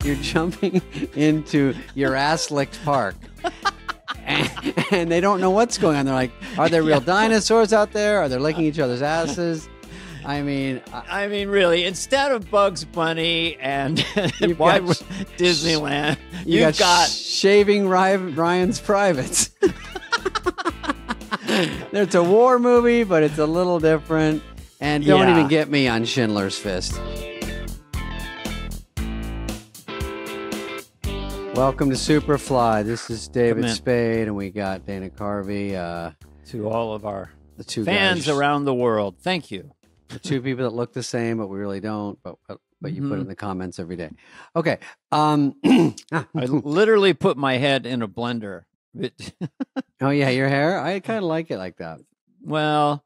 You're jumping into your ass-licked park. And they don't know what's going on. They're like, are there real dinosaurs out there? Are they licking each other's asses? I mean, really, instead of Bugs Bunny and Disneyland, you've got Shaving Ryan's Privates. It's a war movie, but it's a little different. And don't even get me on Schindler's Fist. Welcome to Superfly. This is David Spade, and we got Dana Carvey. To all of our two fans guys around the world, thank you. The two people that look the same, but we really don't. But you put it in the comments every day. Okay. I literally put my head in a blender. Oh yeah, your hair. I kind of like it like that. Well,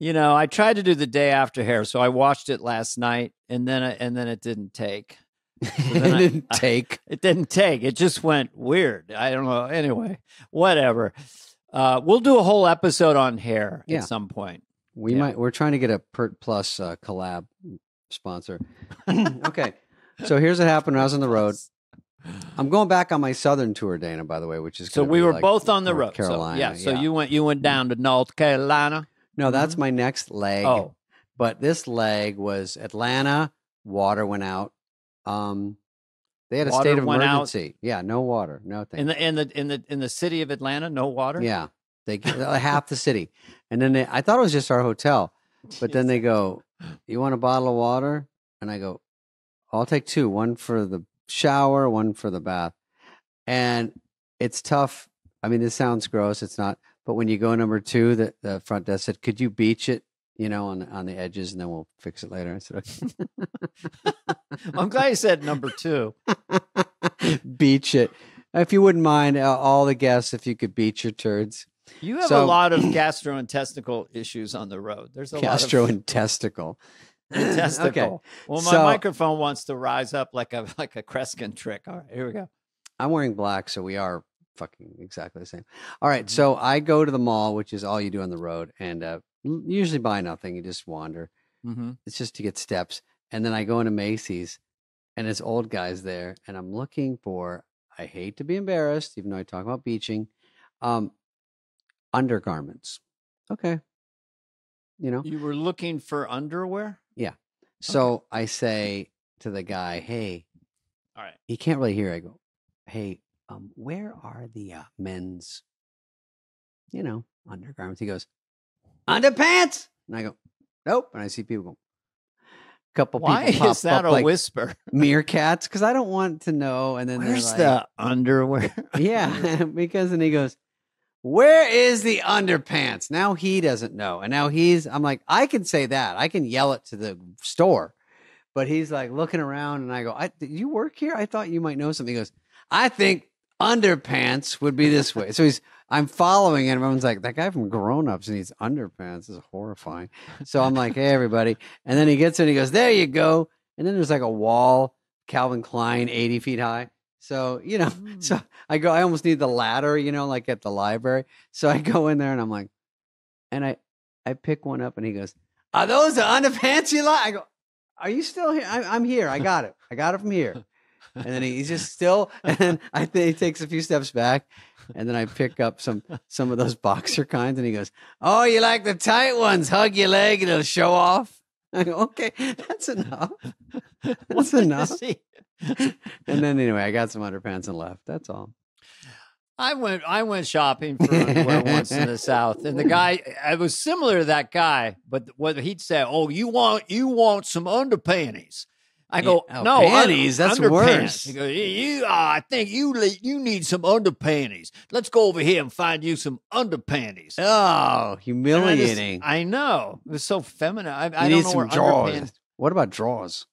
I tried to do the day after hair, so I watched it last night, and then it didn't take. So It didn't take. It just went weird. I don't know. Anyway, whatever. We'll do a whole episode on hair at some point. We're trying to get a Pert Plus collab sponsor. Okay. So here's what happened when I was on the road. I'm going back on my Southern tour, Dana, by the way, which is so we were both on the road. Carolina. So you went down to North Carolina. No, that's my next leg. Oh, but this leg was Atlanta. Water went out. They had a state of emergency. Yeah, no water, no thing. In the city of Atlanta, no water. Yeah, they half the city, and then I thought it was just our hotel, but then they go, "You want a bottle of water?" And I go, "I'll take two, one for the shower, one for the bath." And it's tough. I mean, this sounds gross. It's not, but when you go number two, the front desk said, "Could you beach it?" On the edges, and then we'll fix it later. I said, okay. I'm glad you said number two. Beach it. If you wouldn't mind, all the guests, if you could beach your turds. You have a lot of gastrointestinal issues on the road. There's a gastrointestinal. Okay. Well, my microphone wants to rise up like a Kreskin trick. All right, here we go. I'm wearing black, so we are fucking exactly the same. All right, so I go to the mall, which is all you do on the road, and usually buy nothing. You just wander. Mm-hmm. It's just to get steps. And then I go into Macy's, and it's old guys there, and I'm looking for, I hate to be embarrassed, even though I talk about beaching, undergarments. Okay. You were looking for underwear? Yeah. So I say to the guy, hey, all right. He can't really hear. I go, hey, where are the men's, undergarments? He goes, underpants. And I go, nope. And I see people go, couple Why people pop is that up a like whisper? Meerkats, because I don't want to know. And then where's they're like, the underwear? Yeah, because then he goes, where is the underpants? Now he doesn't know. And now I'm like, I can say that. I can yell it to the store. But he's like looking around, and I go, did you work here? I thought you might know something. He goes, I think underpants would be this way. So I'm following, and everyone's like, that guy from Grown Ups needs underpants. This is horrifying. So I'm like, hey, everybody. And then he gets in, and he goes, there you go. And then there's like a wall, Calvin Klein, 80 feet high. So, so I almost need the ladder, like at the library. So I go in there, and I'm like, and I pick one up, and he goes, are those the underpants you like? I go, are you still here? I'm here. I got it. I got it from here. And then he's just still, and then I think he takes a few steps back, and then I pick up some of those boxer kinds, and he goes, oh, you like the tight ones? Hug your leg, it'll show off. I go, okay, that's enough. That's enough. And then anyway, I got some underpants and left. That's all. I went shopping for underwear once in the South, and the guy, I was similar to that guy, but what he'd say, oh, you want some underpanties. I go, no, panties. That's underpants. Worse. He goes, I think you need some underpanties. Let's go over here and find you some underpanties. Oh, humiliating! I know, it was so feminine. I need don't know some where drawers. underpants. What about drawers?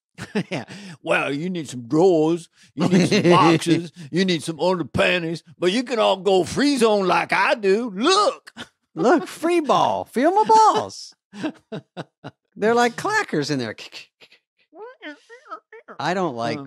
Yeah. Well, you need some drawers, you need some boxes, you need some underpanties, but you can all go free zone like I do. Look, free ball. Feel my balls. They're like clackers in there. I don't like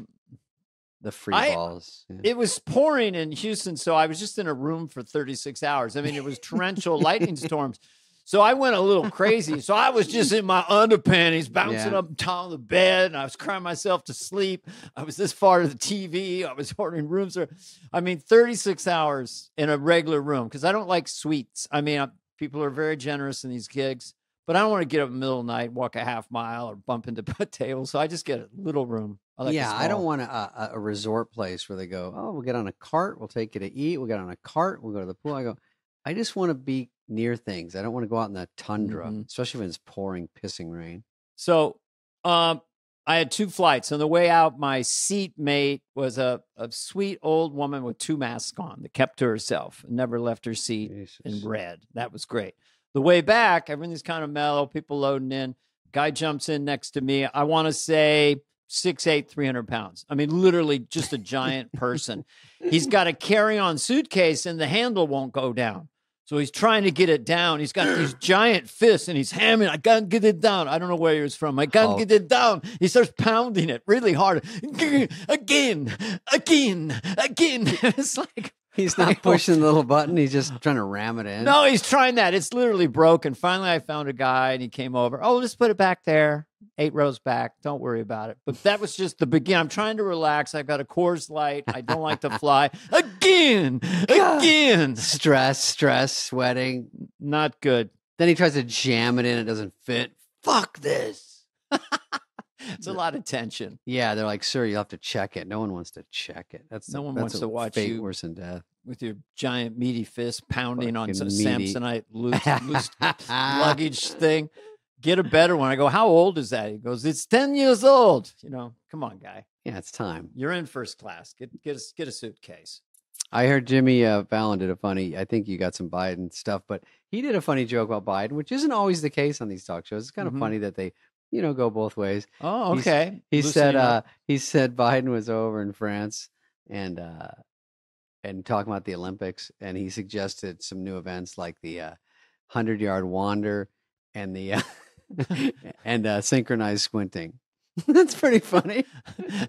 the free balls. Yeah. It was pouring in Houston, so I was just in a room for 36 hours. I mean, it was torrential lightning storms. So I went a little crazy. So I was just in my underpanties, bouncing up and down on the bed, and I was crying myself to sleep. I was this far to the TV. I was ordering room service. I mean, 36 hours in a regular room because I don't like suites. I mean, people are very generous in these gigs, but I don't want to get up in the middle of the night, walk a half mile, or bump into a table. So I just get a little room. I don't want a resort place where they go, oh, we'll get on a cart, we'll take you to eat, we'll get on a cart, we'll go to the pool. I go, I just want to be near things. I don't want to go out in the tundra, especially when it's pouring, pissing rain. So I had 2 flights. On the way out, my seatmate was a sweet old woman with 2 masks on that kept to herself and never left her seat in red. That was great. The way back, everything's kind of mellow, people loading in. Guy jumps in next to me. I want to say 6'8", 300 pounds. I mean, literally just a giant person. He's got a carry-on suitcase and the handle won't go down. So he's trying to get it down. He's got these giant fists and he's hammering. I can't get it down. I don't know where he was from. I can't get it down. He starts pounding it really hard. Again. It's like, he's not pushing the little button. He's just trying to ram it in. No, he's trying that. It's literally broken. Finally, I found a guy and he came over. Oh, just put it back there. 8 rows back. Don't worry about it. But that was just the beginning. I'm trying to relax. I've got a Coors Light. I don't like to fly. Again. Stress, sweating. Not good. Then he tries to jam it in. It doesn't fit. Fuck this. It's a lot of tension. Yeah, they're like, sir, you'll have to check it. No one wants to check it. No one wants to watch fate you worse than death. With your giant meaty fist pounding on some meaty. Samsonite loose luggage thing. Get a better one. I go, how old is that? He goes, it's 10 years old. You know, come on, guy. Yeah, it's time. You're in first class. Get a suitcase. I heard Jimmy Fallon did a funny, I think you got some Biden stuff, but he did a funny joke about Biden, which isn't always the case on these talk shows. It's kind of funny that they, go both ways. Oh, okay. He said Biden was over in France and talking about the Olympics, and he suggested some new events like the 100-yard wander and the and synchronized squinting. That's pretty funny.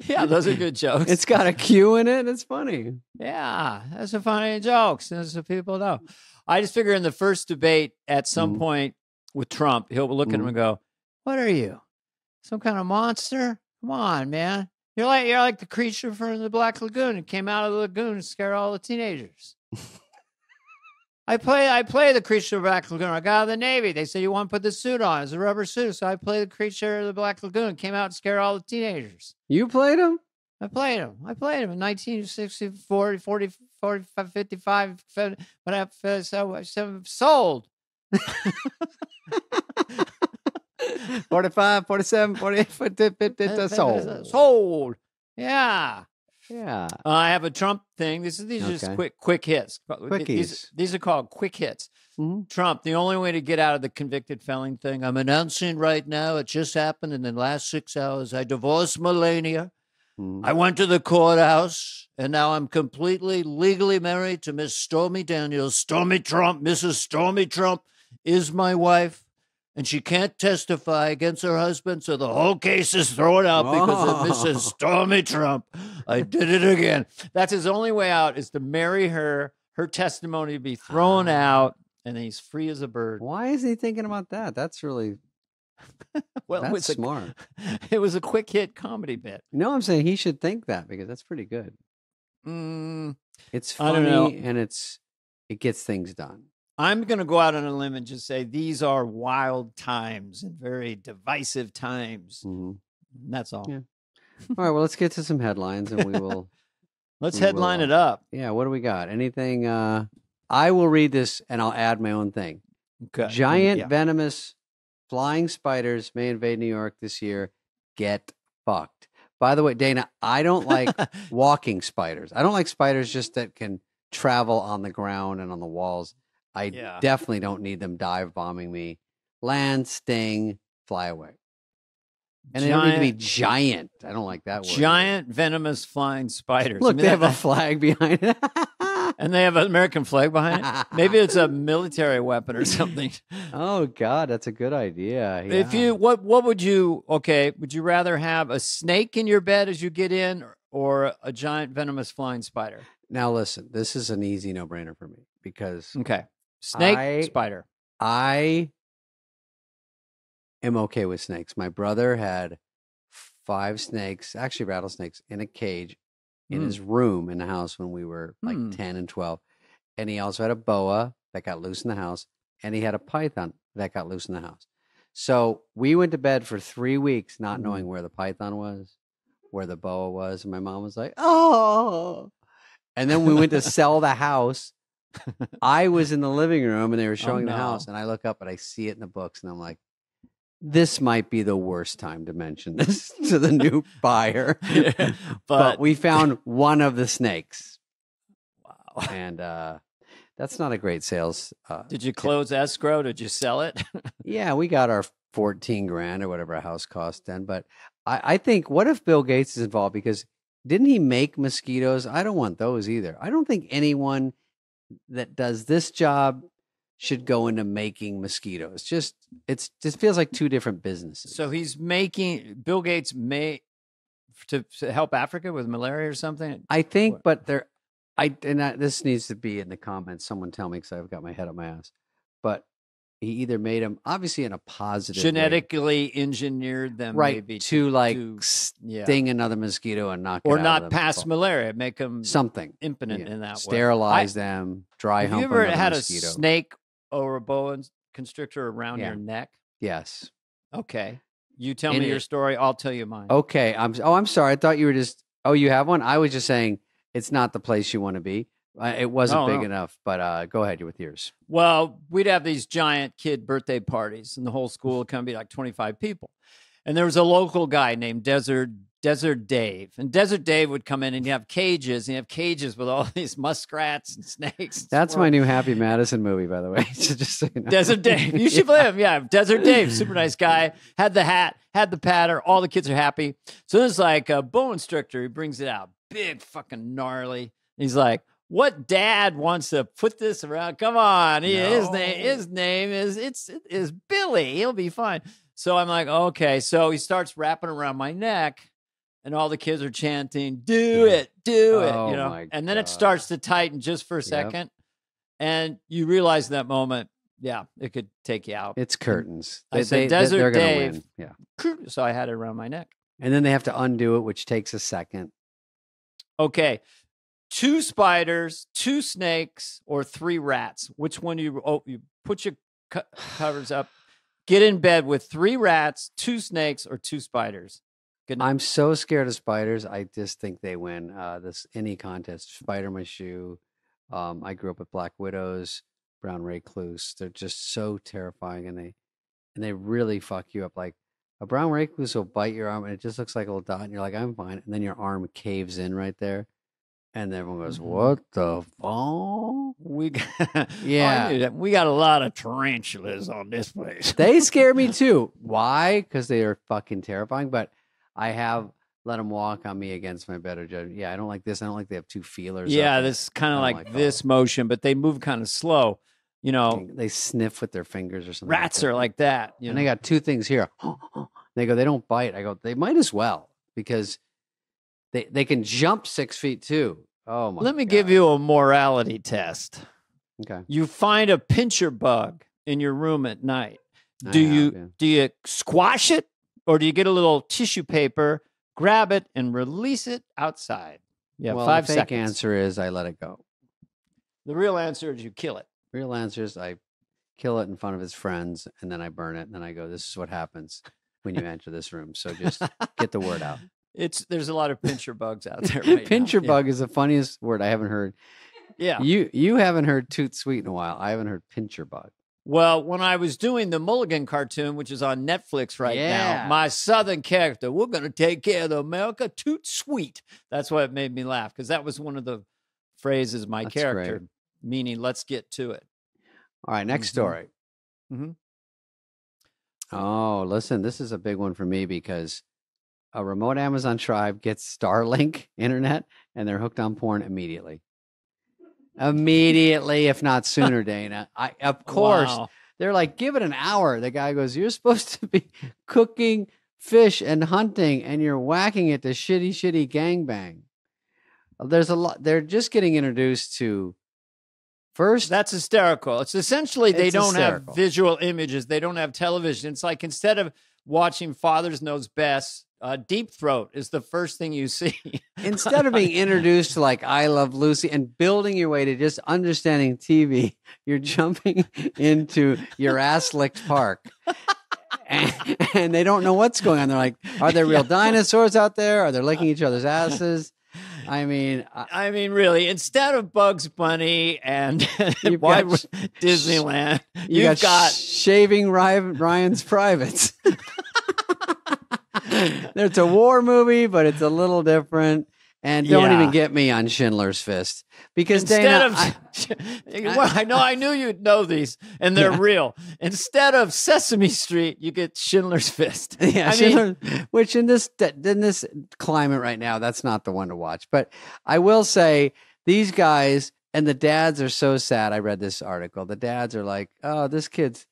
Yeah, those are good jokes. It's got a cue in it. It's funny. Yeah, that's a funny jokes. That's what people know. I just figure in the first debate at some point with Trump, he'll look at him and go, "What are you? Some kind of monster? Come on, man. You're like the creature from the Black Lagoon. It came out of the lagoon and scared all the teenagers." I play the creature of the Black Lagoon. I got out of the Navy. They said you want to put the suit on. It's a rubber suit. So I play the creature of the Black Lagoon. Came out and scared all the teenagers. You played him? I played him in 1964, 40, 45, 55. But I sold. 45, 47, 48, 50, sold. Sold. Yeah. Yeah. I have a Trump thing. These are just quick hits. Quickies. These are called quick hits. Mm-hmm. Trump, the only way to get out of the convicted felon thing, I'm announcing right now, it just happened in the last 6 hours. I divorced Melania. Mm-hmm. I went to the courthouse, and now I'm completely legally married to Miss Stormy Daniels. Stormy Trump, Mrs. Stormy Trump is my wife. And she can't testify against her husband, so the whole case is thrown out because of Mrs. Stormy Trump. I did it again. That's his only way out, is to marry her, her testimony to be thrown out, and he's free as a bird. Why is he thinking about that? That's really that's smart. It was a quick hit comedy bit. No, I'm saying he should think that because that's pretty good. It's funny and it gets things done. I'm going to go out on a limb and just say these are wild times and very divisive times. Mm-hmm. That's all. Yeah. All right. Well, let's get to some headlines and we will. Let's headline it up. Yeah. What do we got? Anything? I will read this and I'll add my own thing. Okay. Giant venomous flying spiders may invade New York this year. Get fucked. By the way, Dana, I don't like walking spiders. I don't like spiders just that can travel on the ground and on the walls. I definitely don't need them dive bombing me. Land, sting, fly away. And they don't need to be giant. I don't like that word. Giant venomous flying spiders. Look, they have a flag behind it. And they have an American flag behind it. Maybe it's a military weapon or something. Oh God, that's a good idea. Yeah. If you what would you would you rather have a snake in your bed as you get in or a giant venomous flying spider? Now listen, this is an easy no-brainer for me because snake, spider. I am okay with snakes. My brother had 5 snakes, actually rattlesnakes, in a cage in his room in the house when we were like 10 and 12. And he also had a boa that got loose in the house, and he had a python that got loose in the house. So we went to bed for 3 weeks not knowing where the python was, where the boa was. And my mom was like, oh. And then we went to sell the house. I was in the living room and they were showing the house. And I look up and I see it in the books. And I'm like, this might be the worst time to mention this to the new buyer. Yeah, but we found one of the snakes. Wow. And that's not a great sales. Did you close escrow? Did you sell it? Yeah, we got our 14 grand or whatever a house cost then. But I think, what if Bill Gates is involved? Because didn't he make mosquitoes? I don't want those either. I don't think anyone that does this job should go into making mosquitoes. Just feels like 2 different businesses. So he's making, Bill Gates may to help Africa with malaria or something. I think, but this needs to be in the comments. Someone tell me, because I've got my head up my ass. But he either made them obviously in a positive genetically way, enginered them, right, maybe to sting another mosquito and knock or it out not of pass malaria, make them something impotent in that way. Sterilize them, dry hump. Have you ever had mosquito. A snake or a boa constrictor around your neck? Yes. Okay. You tell me your story. I'll tell you mine. Okay. I'm sorry. I thought you were just. Oh, you have one. I was just saying it's not the place you want to be. It wasn't big enough, but go ahead with yours. Well, we'd have these giant kid birthday parties, and the whole school would come be like 25 people. And there was a local guy named Desert Dave. And Desert Dave would come in and he'd have cages. And he'd have cages with all these muskrats and snakes. That's my new Happy Madison movie, by the way. So just so you know. Desert Dave. You should play him. Yeah. Desert Dave. Super nice guy. Had the hat, had the patter. All the kids are happy. So there's like a boa constrictor. He brings it out. Big fucking gnarly. He's like, what dad wants to put this around? Come on. His name is Billy. He'll be fine. So I'm like, okay. So he starts wrapping around my neck, and all the kids are chanting, do it, you know? And then it starts to tighten just for a second. And you realize in that moment, it could take you out. It's curtains. I said, Desert Dave. Win. Yeah. So I had it around my neck. And then they have to undo it, which takes a second. Okay. 2 spiders, 2 snakes, or 3 rats. Which one you put your covers up, get in bed with 3 rats, 2 snakes, or 2 spiders. I'm so scared of spiders. I just think they win any contest. Spider my shoe. I grew up with black widows, brown recluse. They're just so terrifying, and they really fuck you up. Like a brown recluse will bite your arm, and it just looks like a little dot, and you're like, I'm fine. And then your arm caves in right there. And everyone goes, what the fuck? We got a lot of tarantulas on this place. They scare me too. Why? Because they are fucking terrifying. But I have let them walk on me against my better judgment. Yeah, I don't like this. I don't like they have 2 feelers. Yeah, this kind of like this motion, but they move kind of slow. You know, they sniff with their fingers or something. Rats are like that. And they got 2 things here. They go, they don't bite. I go, they might as well, because they can jump 6 feet too. Oh my! Let me give you a morality test. Okay. You find a pincher bug in your room at night. Do you squash it, or do you get a little tissue paper, grab it, and release it outside? Yeah, well, 5 the fake seconds. Answer is I let it go. The real answer is you kill it. Real answer is I kill it in front of his friends, and then I burn it, and then I go, this is what happens when you enter this room. So just get the word out. There's a lot of pincher bugs out there right Pincher now. bug is the funniest word I haven't heard. Yeah. You haven't heard Toot Sweet in a while. I haven't heard pincher bug. Well, when I was doing the Mulligan cartoon, which is on Netflix right now, my Southern character, we're going to take care of America, Toot Sweet. That's why it made me laugh, because that was one of the phrases That's character, great. Meaning let's get to it. All right, next story. Mm-hmm. Oh, listen, this is a big one for me, because a remote Amazon tribe gets Starlink internet, and they're hooked on porn immediately. Immediately, if not sooner, Dana. Of course, they're like, give it an hour. The guy goes, you're supposed to be cooking fish and hunting, and you're whacking it to shitty gangbang. There's a lot. They're just getting introduced to First, That's hysterical. It's essentially they It's don't hysterical. have visual images. They don't have television. It's like instead of watching Father's Knows Best, Deep Throat is the first thing you see. instead of being introduced to like I Love Lucy and building your way to just understanding TV, you're jumping into your ass licked park. And they don't know what's going on. They're like, are there real dinosaurs out there? Are they licking each other's asses? I mean, really, instead of Bugs Bunny and You've why got Disneyland, you got Shaving Ryan's Privates. It's a war movie, but it's a little different. And don't even get me on Schindler's Fist because instead Dana, I knew you'd know these, and they're real. Instead of Sesame Street, you get Schindler's Fist. Yeah, which in this climate right now, that's not the one to watch. But I will say these guys and the dads are so sad. I read this article. The dads are like, "Oh, this kid's,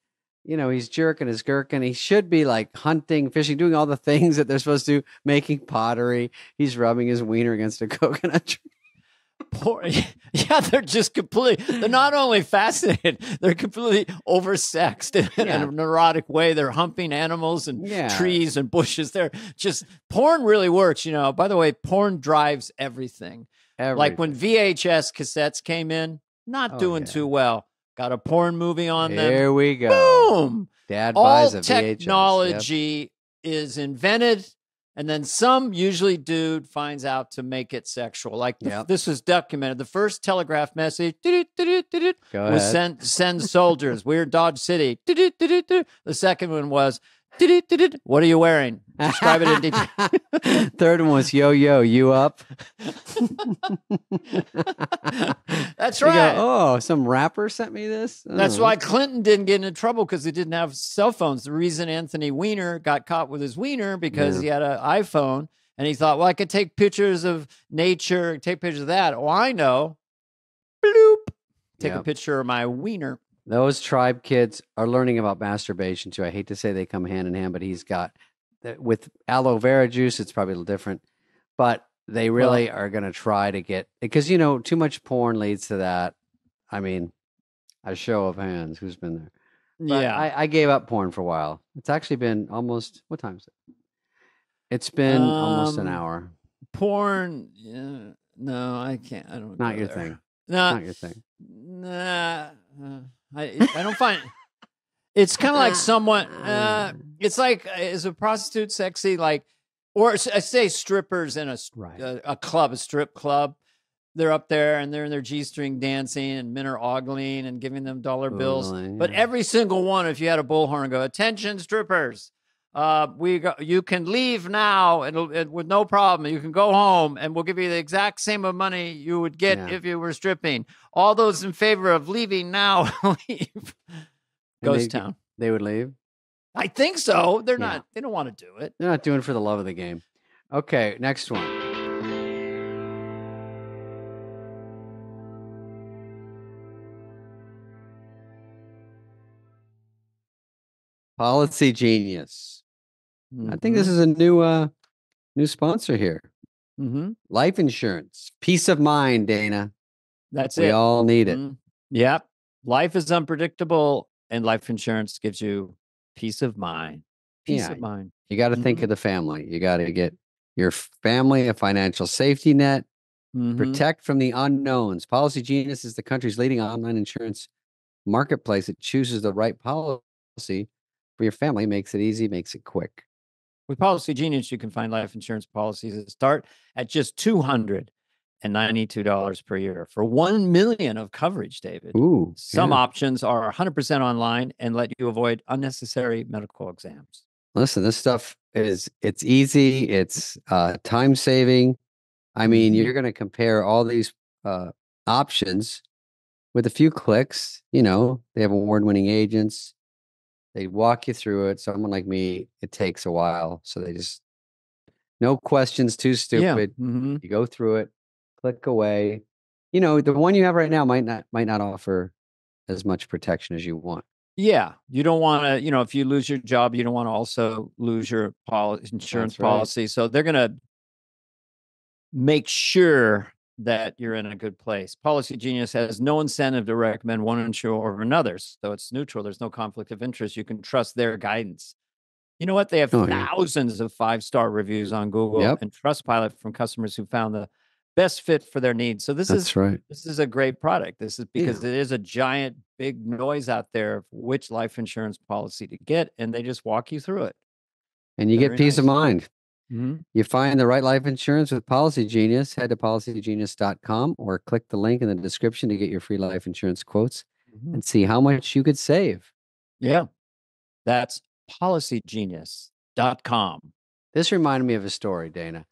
he's jerking his gherkin. He should be like hunting, fishing, doing all the things that they're supposed to do, making pottery. He's rubbing his wiener against a coconut tree." They're just completely, they're not only fascinated, they're completely oversexed in a neurotic way. They're humping animals and trees and bushes. They're just, porn really works, By the way, porn drives everything. Like when VHS cassettes came in, not doing too well. Got a porn movie on them. Here we go. Boom. Dad buys a VHS. Technology is invented, and then some usually dude finds out to make it sexual. Like this was documented. The first telegraph message was send soldiers. We're Dodge City. The second one was, what are you wearing? Describe it in detail. Third one was, yo, you up? That's right. Oh, some rapper sent me this? That's why Clinton didn't get into trouble, because he didn't have cell phones. The reason Anthony Weiner got caught with his wiener because he had an iPhone, and he thought, well, I could take pictures of nature, take pictures of that. Oh, I know. Bloop. Take a picture of my wiener. Those tribe kids are learning about masturbation too. I hate to say they come hand in hand, but he's got, with aloe vera juice, it's probably a little different, but they really are going to try to get, because, too much porn leads to that. I mean, a show of hands, who's been there? But I gave up porn for a while. It's actually been almost, what time is it? It's been almost an hour. Porn, no, I can't. I don't. Not your thing. No, not your thing. Nah. I don't find it's kind of like someone. It's like, is a prostitute sexy? Like, or I say strippers in a club, a strip club. They're up there and they're in their G-string dancing, and men are ogling and giving them dollar bills. But every single one, if you had a bullhorn, go, attention strippers, you can leave now with no problem. You can go home, and we'll give you the exact same amount of money you would get if you were stripping. All those in favor of leaving now, leave. Ghost town. They would leave? I think so. They're not. They don't want to do it. They're not doing it for the love of the game. Okay, next one. Policy Genius. I think this is a new sponsor here. Life insurance, peace of mind, Dana. That's we all need it. Yep. Life is unpredictable, and life insurance gives you peace of mind. Peace of mind. You got to think of the family. You got to get your family a financial safety net. Protect from the unknowns. Policy Genius is the country's leading online insurance marketplace. It chooses the right policy for your family, makes it easy, makes it quick. With Policy Genius, you can find life insurance policies that start at just $292 per year for $1 million of coverage, David. Ooh, some options are 100% online and let you avoid unnecessary medical exams. Listen, this stuff it's easy. It's time saving. I mean, you're going to compare all these options with a few clicks. They have award-winning agents. They walk you through it. Someone like me, it takes a while. So they just, no questions too stupid. You go through it, click away. The one you have right now might not offer as much protection as you want. Yeah. You don't want to, if you lose your job, you don't want to also lose your insurance policy. So they're going to make sure that you're in a good place. Policy Genius has no incentive to recommend one insurer over another. So it's neutral. There's no conflict of interest. You can trust their guidance. You know what? They have thousands of 5-star reviews on Google and Trustpilot from customers who found the best fit for their needs. So this is a great product. This is because it is a giant, big noise out there of which life insurance policy to get, and they just walk you through it. And you get peace of mind. Mm-hmm. You find the right life insurance with Policy Genius. Head to policygenius.com or click the link in the description to get your free life insurance quotes and see how much you could save. Yeah, that's policygenius.com. This reminded me of a story, Dana.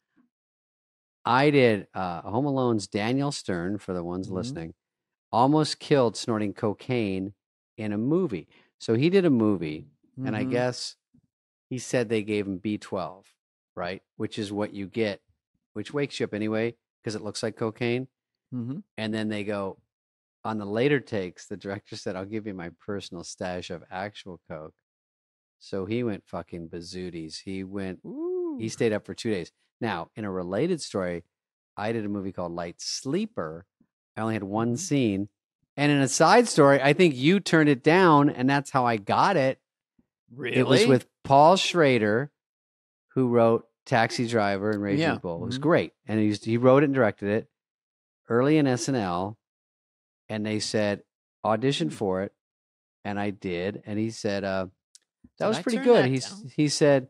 I did Home Alone's Daniel Stern, for the ones listening, almost killed snorting cocaine in a movie. So he did a movie, and I guess he said they gave him B12, right? Which is what you get, which wakes you up anyway, because it looks like cocaine. And then they go, on the later takes, the director said, I'll give you my personal stash of actual coke. So he went fucking bazooties. He stayed up for 2 days. Now, in a related story, I did a movie called Light Sleeper. I only had one scene. And in a side story, I think you turned it down, and that's how I got it. Really? It was with Paul Schrader, who wrote Taxi Driver and Raging Bull. It was great. And he wrote it and directed it early in SNL. And they said, audition for it. And I did. And he said, that was pretty good. He said,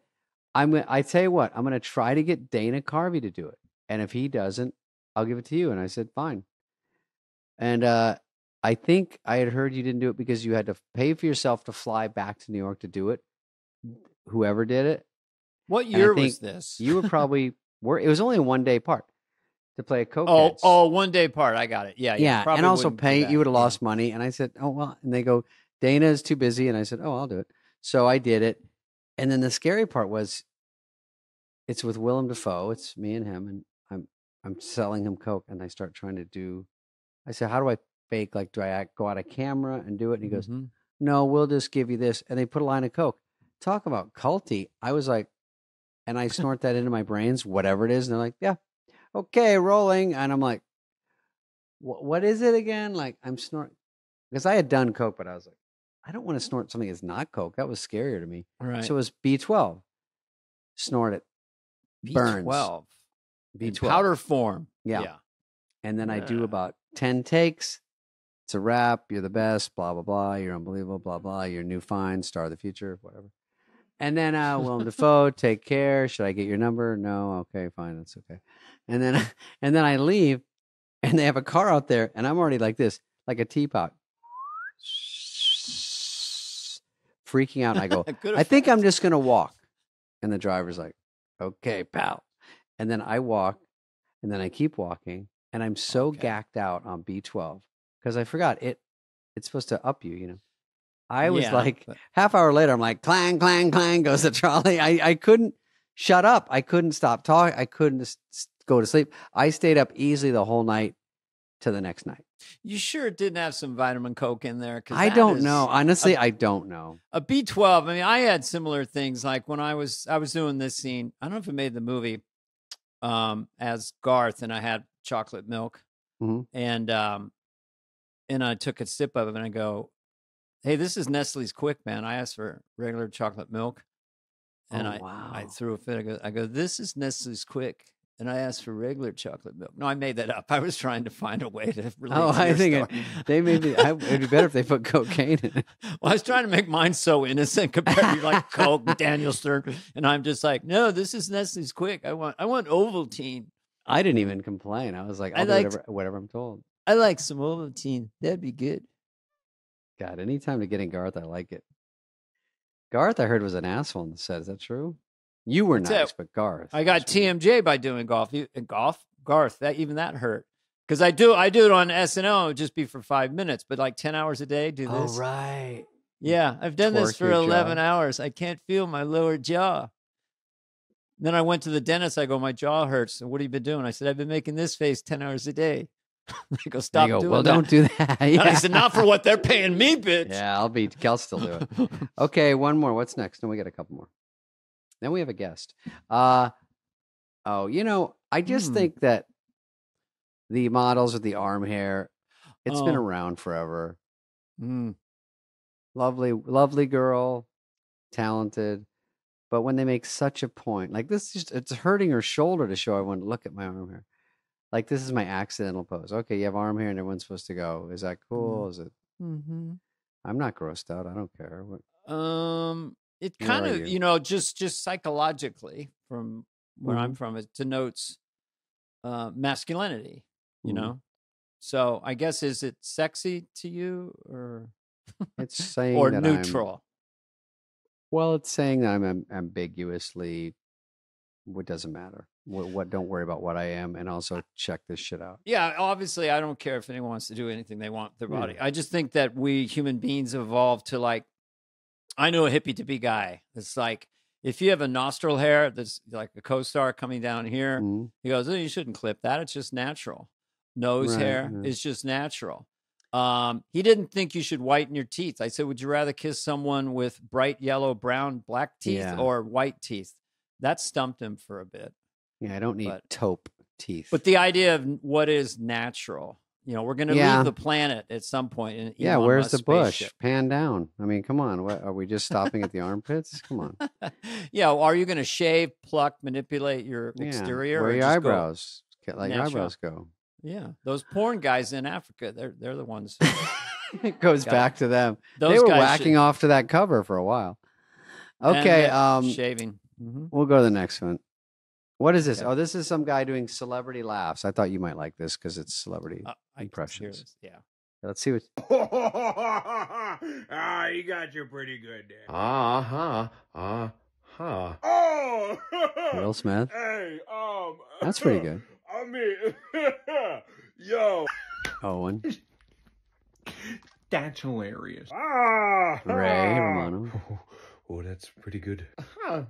I tell you what, I'm going to try to get Dana Carvey to do it. And if he doesn't, I'll give it to you. And I said, fine. And I think I had heard you didn't do it because you had to pay for yourself to fly back to New York to do it. Whoever did it. What year was this? You were probably, it was only a 1-day part to play a coke. 1-day part. I got it. Yeah. And also pay, you would have lost money. And I said, oh, well, and they go, Dana is too busy. And I said, oh, I'll do it. So I did it. And then the scary part was, it's with Willem Dafoe. It's me and him, and I'm selling him coke. And I start trying to do. I said, "How do I fake? Like, do I go out of camera and do it?" And he goes, "No, we'll just give you this." And they put a line of coke. Talk about culty. I was like, and I snort that into my brains, whatever it is, and they're like, "Yeah, okay, rolling." And I'm like, "What is it again?" Like I'm snorting because I had done coke, but I was like, I don't want to snort something that's not coke. That was scarier to me. Right. So it was B12. Snort it. Burns. B12. B12. Powder form. Yeah. And then I do about 10 takes. It's a wrap. You're the best. Blah, blah, blah. You're unbelievable. Blah, blah. You're new fine. Star of the future. Whatever. And then Willem Dafoe, take care. Should I get your number? No. Okay, fine. That's okay. And then I leave and they have a car out there and I'm already like this, like a teapot. Freaking out. And I go, I think I'm just going to walk. And the driver's like, okay, pal. And then I walk and then I keep walking and I'm so gacked out on B12 because I forgot it's supposed to up you, you know. I was half hour later, I'm like, clang, clang, clang goes the trolley. I couldn't shut up. I couldn't stop talking. I couldn't go to sleep. I stayed up easily the whole night to the next night. You sure it didn't have some vitamin Coke in there? I don't know. Honestly, I don't know. A B12. I mean, I had similar things. Like when I was doing this scene, I don't know if it made the movie as Garth, and I had chocolate milk, and I took a sip of it, and I go, "Hey, this is Nestle's Quick, man." I asked for regular chocolate milk, and I threw a fit. I go, "This is Nestle's Quick." And I asked for regular chocolate milk. No, I made that up. I was trying to find a way to relate to I think story. They maybe it'd be better if they put cocaine in it. Well, I was trying to make mine so innocent compared to like Coke, Daniel Stern, and I'm just like, no, this is Nestle's Quick. I want Ovaltine. I didn't even complain. I was like, I'll do whatever I'm told. I like some Ovaltine. That'd be good. God, anytime to get in Garth, I like it. Garth, I heard, was an asshole in the set. Is that true? You were nice, but Garth. I got TMJ by doing golf. Garth, that hurt. Because I do it on SNL. It would just be for 5 minutes, but like 10 hours a day, do this. Oh, right. Yeah, I've done this for 11 hours. I can't feel my lower jaw. Then I went to the dentist. I go, my jaw hurts. So what have you been doing? I said, I've been making this face 10 hours a day. They go, stop doing that. Don't do that. Yeah. I said, not for what they're paying me, bitch. Yeah, I'll still do it. Okay, one more. What's next? No, we got a couple more. Then we have a guest. I just think that The models with the arm hair. It's been Oh. around forever. Mm. Lovely, lovely girl, talented. But when they make such a point, like this, it's hurting her shoulder to show everyone, look at my arm hair. Like this is my accidental pose. Okay, you have arm hair and everyone's supposed to go. Is that cool? Is it? Mm-hmm. I'm not grossed out. I don't care. What, It Where kind are of, you? just psychologically from where I'm from, it denotes masculinity, you Mhm. know? So I guess, is it sexy to you or It's saying or that neutral? well, it's saying that I'm ambiguously, what doesn't matter. What, don't worry about what I am. And also check this shit out. Yeah, obviously, I don't care if anyone wants to do anything they want with their Yeah. body. I just think that we human beings evolved to like, I know a hippie to be guy. It's like, if you have a nostril hair that's like a co-star coming down here, Mhm. he goes, oh, you shouldn't clip that. It's just natural. Nose Right, hair yeah. is just natural. He didn't think you should whiten your teeth. I said, would you rather kiss someone with bright yellow, brown, black teeth Yeah. or white teeth? That stumped him for a bit. Yeah, I don't need taupe teeth. But the idea of what is natural, we're going to leave the planet at some point. In yeah, Elon where's Musk's the bush? spaceship. Pan down. I mean, come on. What, are we just stopping at the armpits? Come on. Yeah, are you going to shave, pluck, manipulate your exterior? Where or your just eyebrows? Like natural? eyebrows go. Yeah, those porn guys in Africa, they're the ones. It goes back to them. Those They were guys whacking off to that cover for a while. Okay, shaving. Mm-hmm. We'll go to the next one. What is this? Okay. Oh, this is some guy doing celebrity laughs. I thought you might like this because it's celebrity impressions. Yeah. Let's see what. You got you pretty good there. Oh, Oh, Will Smith. Hey, That's pretty good. I mean, yo, Owen. that's hilarious. Ray Romano. Oh, that's pretty good. Hell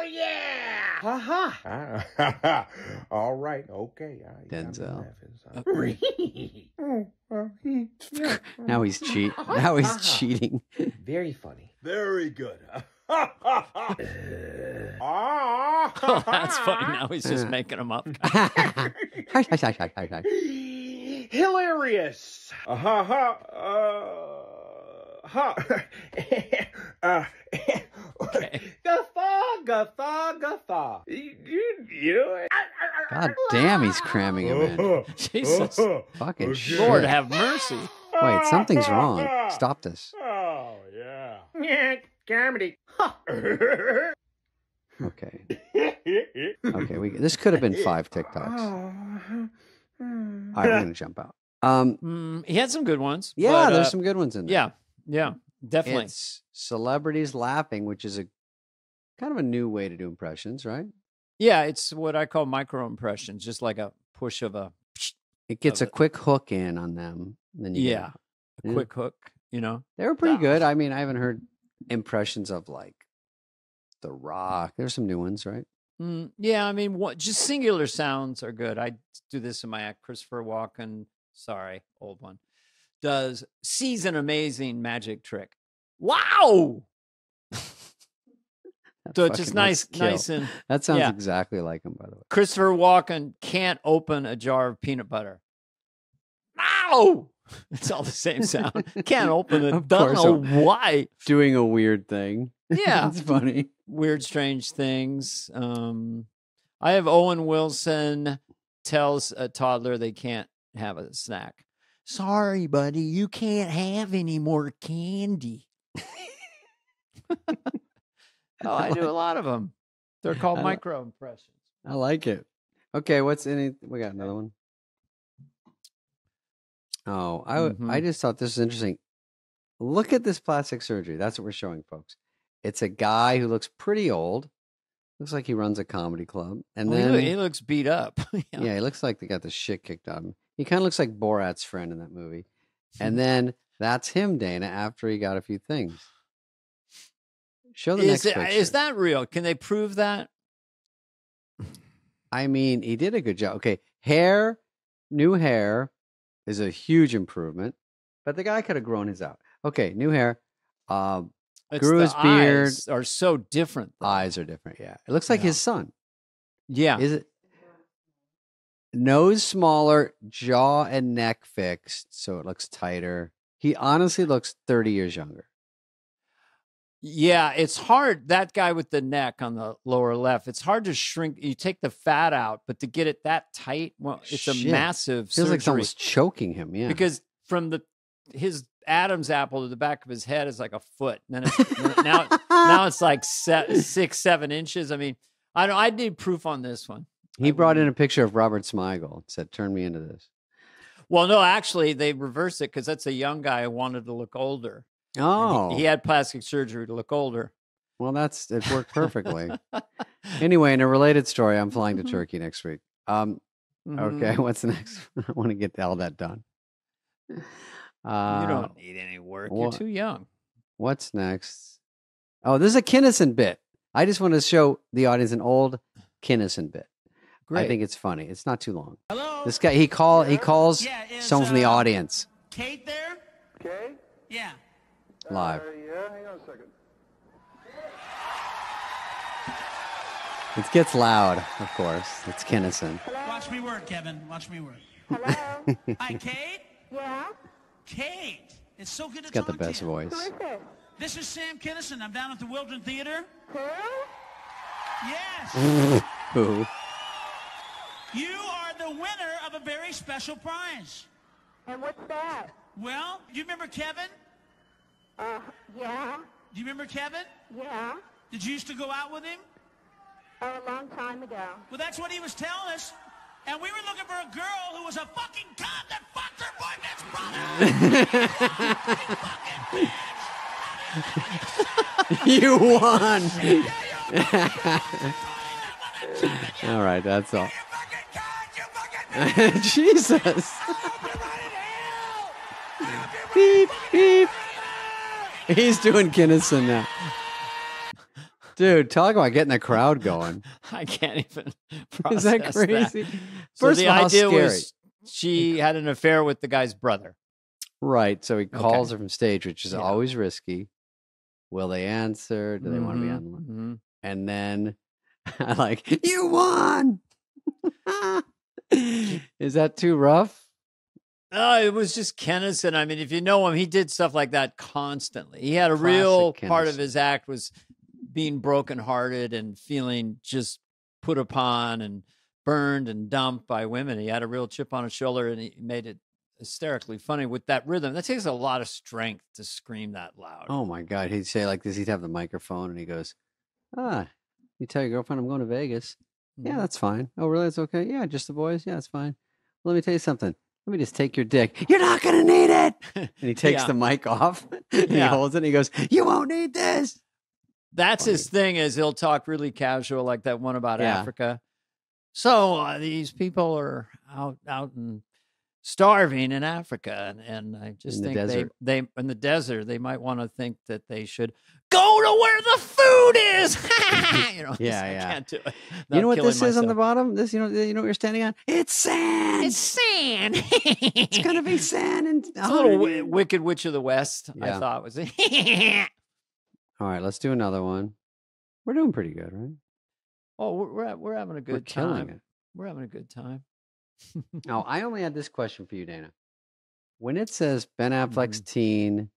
yeah! All right, okay. Denzel. Now Now he's cheating. Very funny. Very good. Oh, that's funny. Now he's just making them up. Hilarious. Okay. Guffaw. You know it. God damn, he's cramming him in. Jesus. Fucking shit. Lord have mercy. Wait, something's wrong. Stop this. Oh, yeah. Comedy. Okay. Okay, this could have been 5 TikToks. All right, we're gonna jump out. He had some good ones. Yeah, but, there's some good ones in there. Yeah, definitely. It's celebrities laughing, which is a kind of a new way to do impressions, right? Yeah, it's what I call micro impressions, just like a push of a. It gets a quick hook in on them. Then you Yeah, a quick hook. They were pretty good. I mean, I haven't heard impressions of like The Rock. There's some new ones, right? Yeah, I mean, just singular sounds are good. I do this in my act. Christopher Walken, sorry, old one, sees an amazing magic trick. Wow! So it's just nice and that sounds yeah. exactly like him, by the way. Christopher Walken can't open a jar of peanut butter. Ow! It's all the same sound. Can't open it. Of Don't course, know why. Doing a weird thing. Yeah. It's funny. Weird, strange things. I have Owen Wilson tells a toddler they can't have a snack. Sorry, buddy, you can't have any more candy. Oh, I do a lot of them. They're called micro impressions. I like it. Okay, what's in it? We got another one. Oh, I just thought this was interesting. Look at this plastic surgery. That's what we're showing, folks. It's a guy who looks pretty old. Looks like he runs a comedy club. And then he looks beat up. Yeah, he looks like they got the shit kicked out of him. He kind of looks like Borat's friend in that movie. And then that's him, Dana, after he got a few things. Show the next picture. Is that real? Can they prove that? I mean, he did a good job. Okay, new hair is a huge improvement, but the guy could have grown his out. Okay, new hair. Grew his beard. Eyes are so different. Though. Eyes are different. Yeah, it looks like his son. Yeah. Is it? Nose smaller, jaw and neck fixed, so it looks tighter. He honestly looks 30 years younger. Yeah, it's hard. That guy with the neck on the lower left, it's hard to shrink. You take the fat out, but to get it that tight, well, it's a Shit. massive Feels like surgery. someone's choking him. Yeah, Because from his Adam's apple to the back of his head is like a foot. And then it's, now it's like 6-7 inches. I mean, I need proof on this one. he brought in a picture of Robert Smigel and said, "Turn me into this." Well, no, actually, they reversed it because that's a young guy who wanted to look older. Oh, He had plastic surgery to look older. well, it worked perfectly. Anyway, in a related story, I'm flying to Turkey next week. Okay, what's next? I want to get all that done. You don't need any work. You're too young. What's next? Oh, this is a Kinnison bit. I just want to show the audience an old Kinnison bit. Great. I think it's funny. It's not too long. Hello? This guy, he calls Yeah, is, someone from the audience Kate there? Okay. Yeah. live. Yeah, hang on a second. It gets loud, of course. It's Kinnison. Watch me work, Kevin. Watch me work. Hello? Hi, Kate. Yeah? Kate. It's so good to He's got the talk to best you. voice. Who is it? This is Sam Kinison. I'm down at the Wilton Theater. Who? Yes. Who? You are the winner of a very special prize. And what's that? Well, do you remember Kevin? Yeah? Do you remember Kevin? Yeah? Did you used to go out with him? Oh, a long time ago. Well, that's what he was telling us. And we were looking for a girl who was a fucking cunt that fucked her boyfriend's brother. You won. All right, that's all. Jesus. Beep, beep. He's doing Kinnison now. Dude, talk about getting the crowd going. I can't even Is process that crazy? So First the of all, how idea scary. was she had an affair with the guy's brother. Right. So he calls Okay. her from stage, which is Yeah. always risky. Will they answer? Do they want to be on? Mhm. And then I like, you won. Is that too rough? No, it was just Kennison. I mean, if you know him, he did stuff like that constantly. He had a Classic real part of Kennison. his act was being brokenhearted and feeling just put upon and burned and dumped by women. He had a real chip on his shoulder, and he made it hysterically funny with that rhythm. That takes a lot of strength to scream that loud. Oh my God. He'd say like this. He'd have the microphone and he goes, you tell your girlfriend I'm going to Vegas. Yeah, that's fine. Oh, really? That's okay. Yeah, just the boys. Yeah, it's fine. Well, let me tell you something. Let me just take your dick. You're not going to need it. And he takes Yeah. the mic off and he Yeah. holds it and he goes, you won't need this. That's his thing, is he'll talk really casual, like that one about Yeah. Africa. So these people are out and starving in Africa, and I just In the think desert. they in the desert they might want to think that they should go to where the food is. Yeah, I yeah. can't do it. You without know what killing this is on the myself. bottom? This, you know what you're standing on? It's sand. It's sand. It's going to be sand. And It's a little Wicked Witch of the West. I Yeah. thought was. All right, let's do another one. We're doing pretty good, right? Oh, we're having a good We're killing time. it. We're having a good time. Now, I only had this question for you, Dana. When it says Ben Affleck's Mhm. teen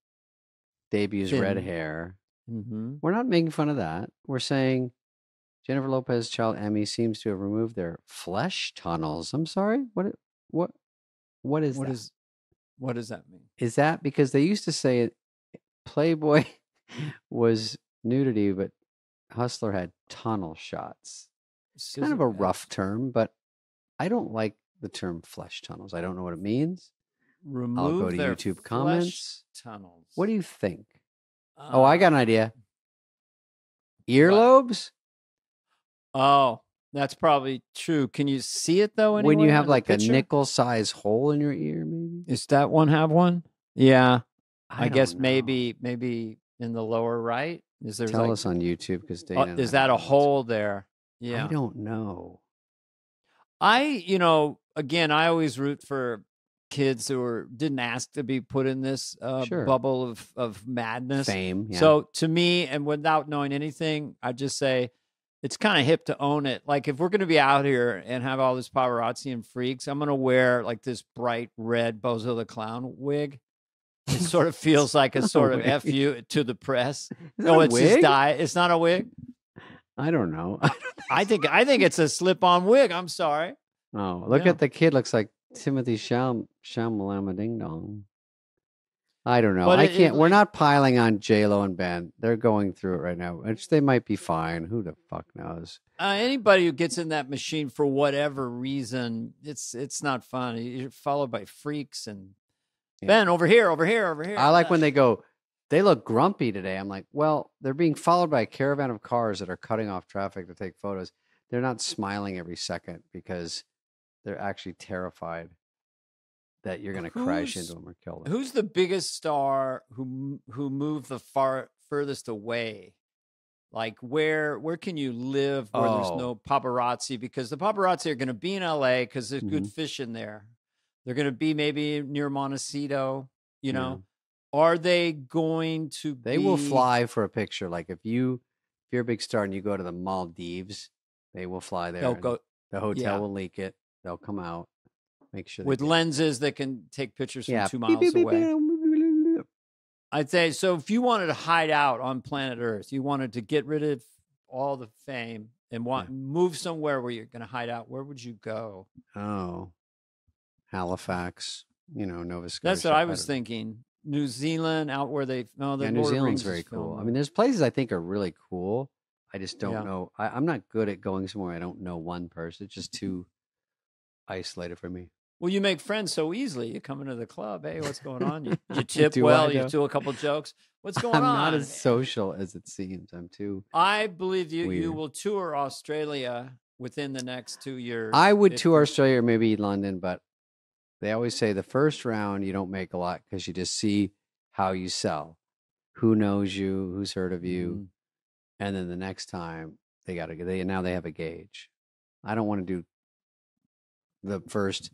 debuts red Thin. hair, Mm-hmm. we're not making fun of that. We're saying Jennifer Lopez's child Emmy seems to have removed their flesh tunnels. I'm sorry. What is What that? what does that mean? Is that because they used to say it, Playboy was nudity, but Hustler had tunnel shots. It's kind of a rough term, but I don't like the term flesh tunnels. I don't know what it means. Remove go to their YouTube flesh comments. tunnels. What do you think? Oh, I got an idea. Earlobes? Oh, that's probably true. Can you see it though? When you anywhere have in the like a picture? nickel-size hole in your ear, maybe? Does that one have one? Yeah, I don't guess know. maybe in the lower right. Is there Tell like, us on YouTube because oh, Dana. is that a hole there? Yeah, I don't know. Again, I always root for kids who didn't ask to be put in this Sure. bubble of madness. Fame. Yeah. So to me, and without knowing anything, I just say it's kind of hip to own it. Like if we're going to be out here and have all this paparazzi and freaks, I'm going to wear like this bright red Bozo the Clown wig. It sort of feels like a sort of wig. F you to the press. Is No, that a it's his wig? dye. It's not a wig. I don't know. I think it's a slip-on wig. I'm sorry. Oh, look Yeah. at the kid. Looks like Timothy Shamalama Ding Dong. I don't know. But I it- can't. it- We're not piling on J-Lo and Ben. They're going through it right now, which they might be fine. Who the fuck knows? Anybody who gets in that machine for whatever reason, it's not fun. You're followed by freaks and Yeah. Ben over here, over here, over here. I like when they go, they look grumpy today. I'm like, well, they're being followed by a caravan of cars that are cutting off traffic to take photos. They're not smiling every second because they're actually terrified that you're going to crash Who's- into them or kill them. Who's the biggest star who moved the furthest away? Like where can you live where there's Oh. no paparazzi? Because the paparazzi are going to be in LA because there's good Mhm. fish in there. They're going to be maybe near Montecito. You Yeah. know, are they going to? They will fly for a picture. Like if you're a big star and you go to the Maldives, they will fly there. They'll and go The hotel yeah. will leak it. They'll come out, make sure they with get- lenses that can take pictures from yeah 2 beep, miles beep, beep, away. beep, beep, beep. I'd say so. If you wanted to hide out on planet Earth, you wanted to get rid of all the fame and move somewhere where you're going to hide out. Where would you go? Oh, Halifax, Nova Scotia. That's what I was don't- thinking. New Zealand, out where they. No, the Yeah, New Lord of the Zealand's Rings is very cool. filmed I mean, there. there's places I think are really cool. I just don't Yeah. know. I'm not good at going somewhere I don't know one person. It's just too isolated for me. Well, you make friends so easily. You come into the club. Hey, what's going on? You tip Do well. I, You though? do a couple jokes. What's going I'm on? not as social as it seems. I'm too. I believe you weird. will tour Australia within the next 2 years. I would if tour you- Australia or maybe London, but they always say the first round you don't make a lot because you just see how you sell, who knows you, who's heard of you, Mhm. and then the next time they now they have a gauge. I don't want to do the first,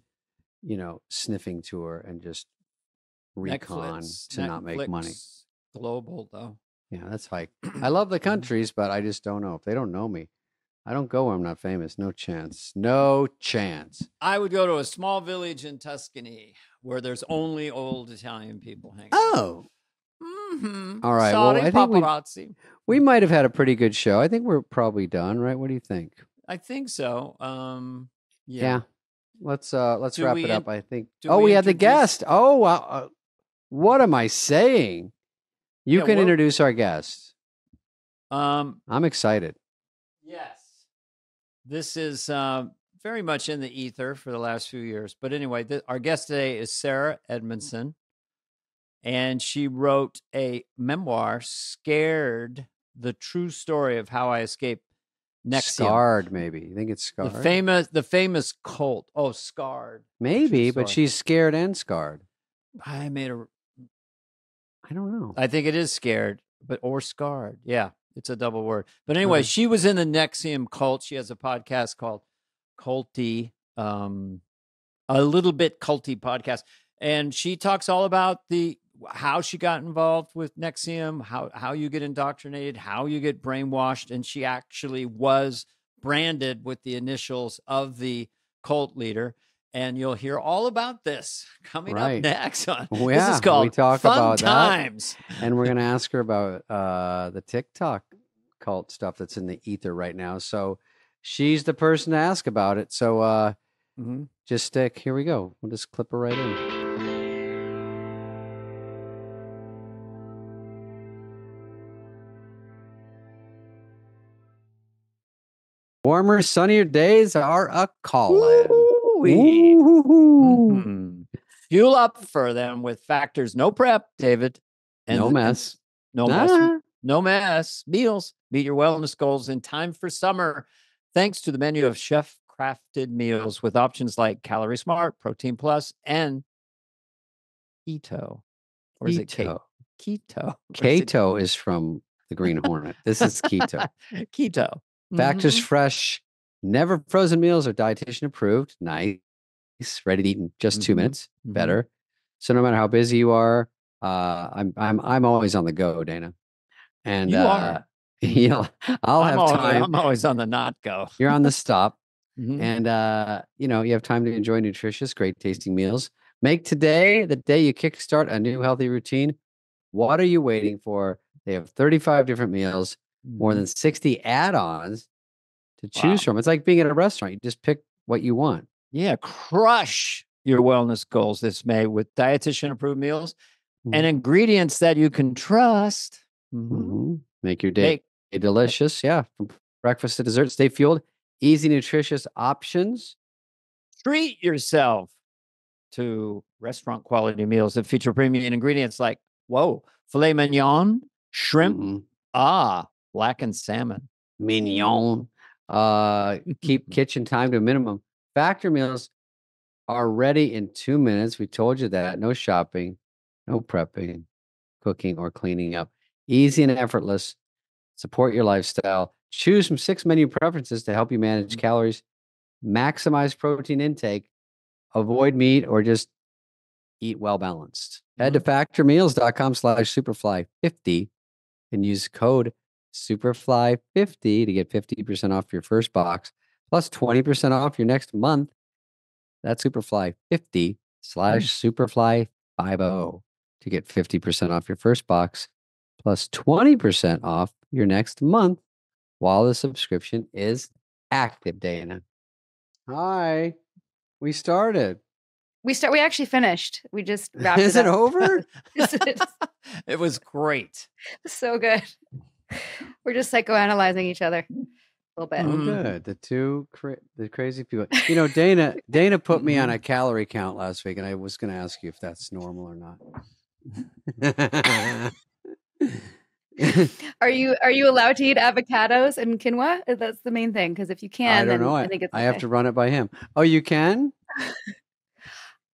sniffing tour and just recon to not make money. Netflix Global though. Yeah, that's fine. I love the countries, but I just don't know if they don't know me. I don't go where I'm not famous. No chance. No chance. I would go to a small village in Tuscany where there's only old Italian people hanging. Oh, Mm-hmm. All right, well, Sorry, I think we- paparazzi. we might have had a pretty good show. I think we're probably done, right? What do you think? I think so. Yeah. Let's Do wrap we it up. in- I think. do Oh, we we had the introduce- guest. Oh, wow. What am I saying? You Yeah, can well- introduce our guest. Um, I'm excited. yes. This is very much in the ether for the last few years. But anyway, our guest today is Sarah Edmondson. And she wrote a memoir, Scared, the true story of how I escaped NXIVM. Scarred, maybe. You think it's scarred? The famous cult. Oh, Scarred. Maybe, True but story. she's scared and scarred. I don't know. think it is Scared, or Scarred. Yeah, it's a double word. But anyway, she was in the NXIVM cult. She has a podcast called Culty, a little bit culty podcast. And she talks all about how she got involved with NXIVM, how you get indoctrinated, how you get brainwashed. And she actually was branded with the initials of the cult leader. And you'll hear all about this coming up Right. next. On, Well, this yeah, is called we talk Fun about that. Times. And we're going to ask her about the TikTok cult stuff that's in the ether right now. So she's the person to ask about it. So Mhm. just stick. Here we go. We'll just clip her right in. Warmer, sunnier days are a calling. Ooh-wee. Ooh. Mhm. Fuel up for them with factors. No prep, David. No mess. No mess. Ah. No mess. Meals. Meet your wellness goals in time for summer. Thanks to the menu of chef crafted meals with options like Calorie Smart, Protein Plus, and Keto. Or is it Keto. Keto? Or is it- Kato is from the Green Hornet. This is keto. Keto. Factors Mhm. fresh, never frozen meals are dietitian approved. Nice, ready to eat in just 2 Mhm. minutes. Mhm. Better. So no matter how busy you are, I'm always on the go, Dana. And You are. I'll have time. I'm always on the not go. You're on the stop. Mhm. And you have time to enjoy nutritious, great tasting meals. Make today the day you kickstart a new healthy routine. What are you waiting for? They have 35 different meals, more than 60 add-ons to choose from. It's like being at a restaurant. You just pick what you want. Yeah, crush your wellness goals this May with dietitian approved meals and ingredients that you can trust. Make your day delicious. Yeah, from breakfast to dessert. Stay fueled. Easy, nutritious options. Treat yourself to restaurant quality meals that feature premium ingredients like, filet mignon, shrimp, blackened salmon. Mignon. Keep kitchen time to a minimum. Factor meals are ready in 2 minutes. We told you that. No shopping, no prepping, cooking, or cleaning up. Easy and effortless. Support your lifestyle. Choose from 6 menu preferences to help you manage calories, maximize protein intake, avoid meat, or just eat well balanced. Head to factormeals.com/superfly50 and use code superfly50 to get 50% off your first box plus 20% off your next month. That's superfly50/superfly50 to get 50% off your first box plus 20% off your next month while the subscription is active, Dana. Hi. We started. We actually finished. We just wrapped Is it it up. over? It was great. So good. We're just psychoanalyzing each other a little bit. Oh, good. The two the crazy people. Dana put me on a calorie count last week, and I was going to ask you if that's normal or not. Are you allowed to eat avocados and quinoa? That's the main thing. Because if you can, I don't know. I think it's I have okay. to run it by him. Oh, you can?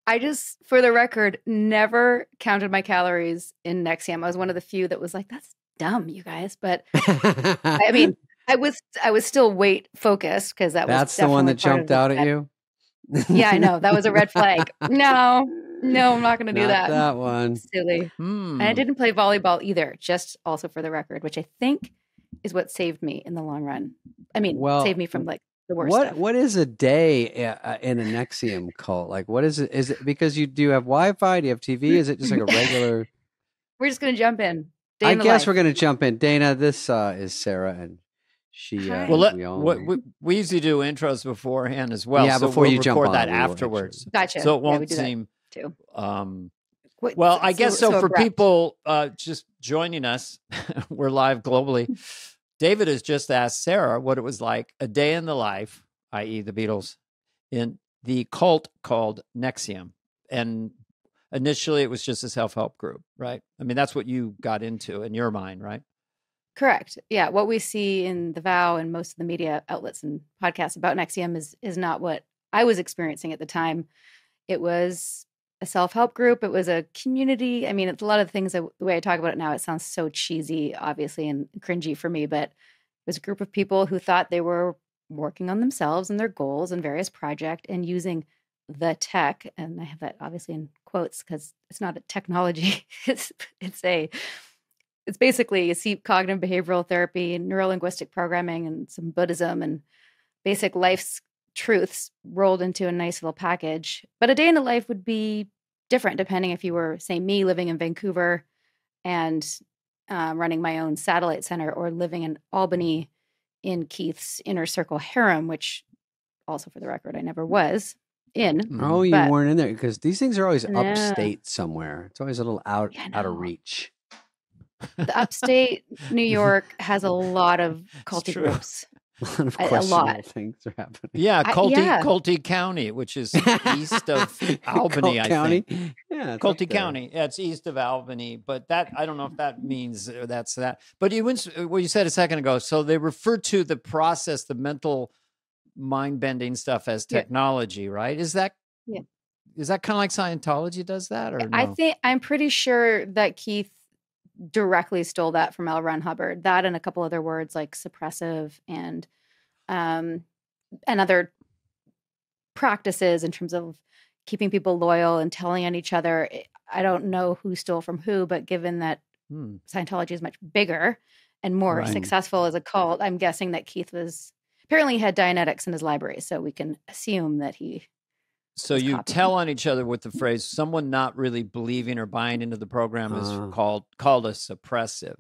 I just, for the record, never counted my calories in NXIVM. I was one of the few that was like, "That's dumb, you guys." But I mean, I was still weight focused because that's the one that jumped out at you. Yeah, I know. That was a red flag. No, I'm not going to do that. That one. Silly. And I didn't play volleyball either, just also for the record, which I think is what saved me in the long run. I mean, saved me from like the worst stuff. What is a day in an NXIVM cult? Like, what is it? Is it because you do have Wi-Fi? Do you have TV? Is it just like a regular? We're just going to jump in. I guess we're going to jump in. Dana, this is Sarah, and she. We usually do intros beforehand as well. Yeah, so before you record jump on that afterwards. Gotcha. So it won't seem. Too. Well, I guess so for people just joining us, we're live globally. David has just asked Sarah what it was like a day in the life, i.e. the Beatles, in the cult called NXIVM. And initially it was just a self-help group, right? I mean, that's what you got into in your mind, right? Correct. Yeah. What we see in The Vow and most of the media outlets and podcasts about NXIVM is not what I was experiencing at the time. It was a self-help group. It was a community. I mean, it's a lot of things that the way I talk about it now, it sounds so cheesy, obviously, and cringy for me, but it was a group of people who thought they were working on themselves and their goals and various projects and using the tech. And I have that obviously in quotes because it's not a technology. It's basically you see cognitive behavioral therapy, neuro-linguistic programming, and some Buddhism and basic life's truths rolled into a nice little package. But a day in the life would be different depending if you were, say, me living in Vancouver and running my own satellite center, or living in Albany in Keith's inner circle harem, which also, for the record, I never was in. Oh, you weren't in there because these things are always upstate somewhere. It's always a little out of reach. The upstate New York has a lot of culty groups. A lot of questionable things are happening. Yeah, Colty County, which is east of Albany, I think. Yeah, Colty County. Yeah, it's east of Albany, but that I don't know if that means that's that. But what you said a second ago, so they refer to the process, the mental mind-bending stuff as technology, right? Is that kind of like Scientology does that, or no? I'm pretty sure that Keith directly stole that from L. Ron Hubbard. That and a couple other words like suppressive and other practices in terms of keeping people loyal and telling on each other. I don't know who stole from who, but given that Scientology is much bigger and more Right. successful as a cult. I'm guessing that Keith was apparently he had Dianetics in his library, so we can assume that he. So was you copying. tell on each other with the phrase, someone not really believing or buying into the program is called a suppressive.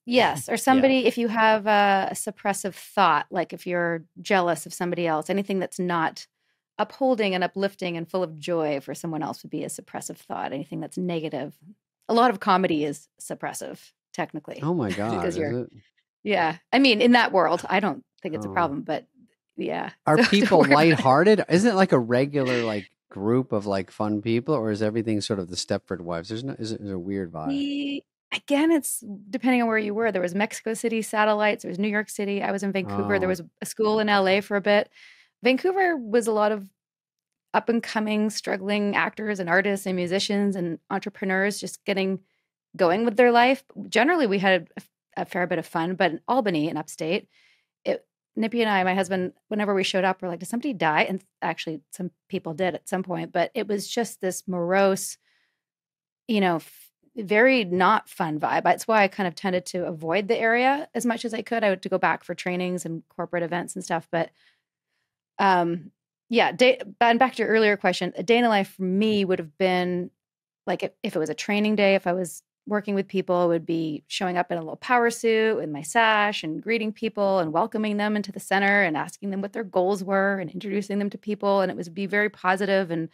Yes, or somebody, if you have a suppressive thought, like if you're jealous of somebody else, anything that's not upholding and uplifting and full of joy for someone else would be a suppressive thought. Anything that's negative. A lot of comedy is suppressive, technically. Oh my God. Because Is it? Yeah. I mean, in that world, I don't think it's a problem, but yeah. Are So people we're- lighthearted? Isn't it like a regular like group of like fun people, or is everything sort of the Stepford Wives? There's a weird vibe. Again, it's depending on where you were. There was Mexico City satellites. There was New York City. I was in Vancouver. There Oh. was a school in LA for a bit. Vancouver was a lot of up and coming, struggling actors and artists and musicians and entrepreneurs just getting going with their life. Generally, we had a fair bit of fun, but in Albany in upstate, Nippy and I, my husband, whenever we showed up, we're like, did somebody die? And actually, some people did at some point, but it was just this morose, very not fun vibe. That's why I kind of tended to avoid the area as much as I could. I had to go back for trainings and corporate events and stuff. But and back to your earlier question, a day in the life for me would have been like if it was a training day, if I was working with people, it would be showing up in a little power suit with my sash and greeting people and welcoming them into the center and asking them what their goals were and introducing them to people. And it would be very positive. And,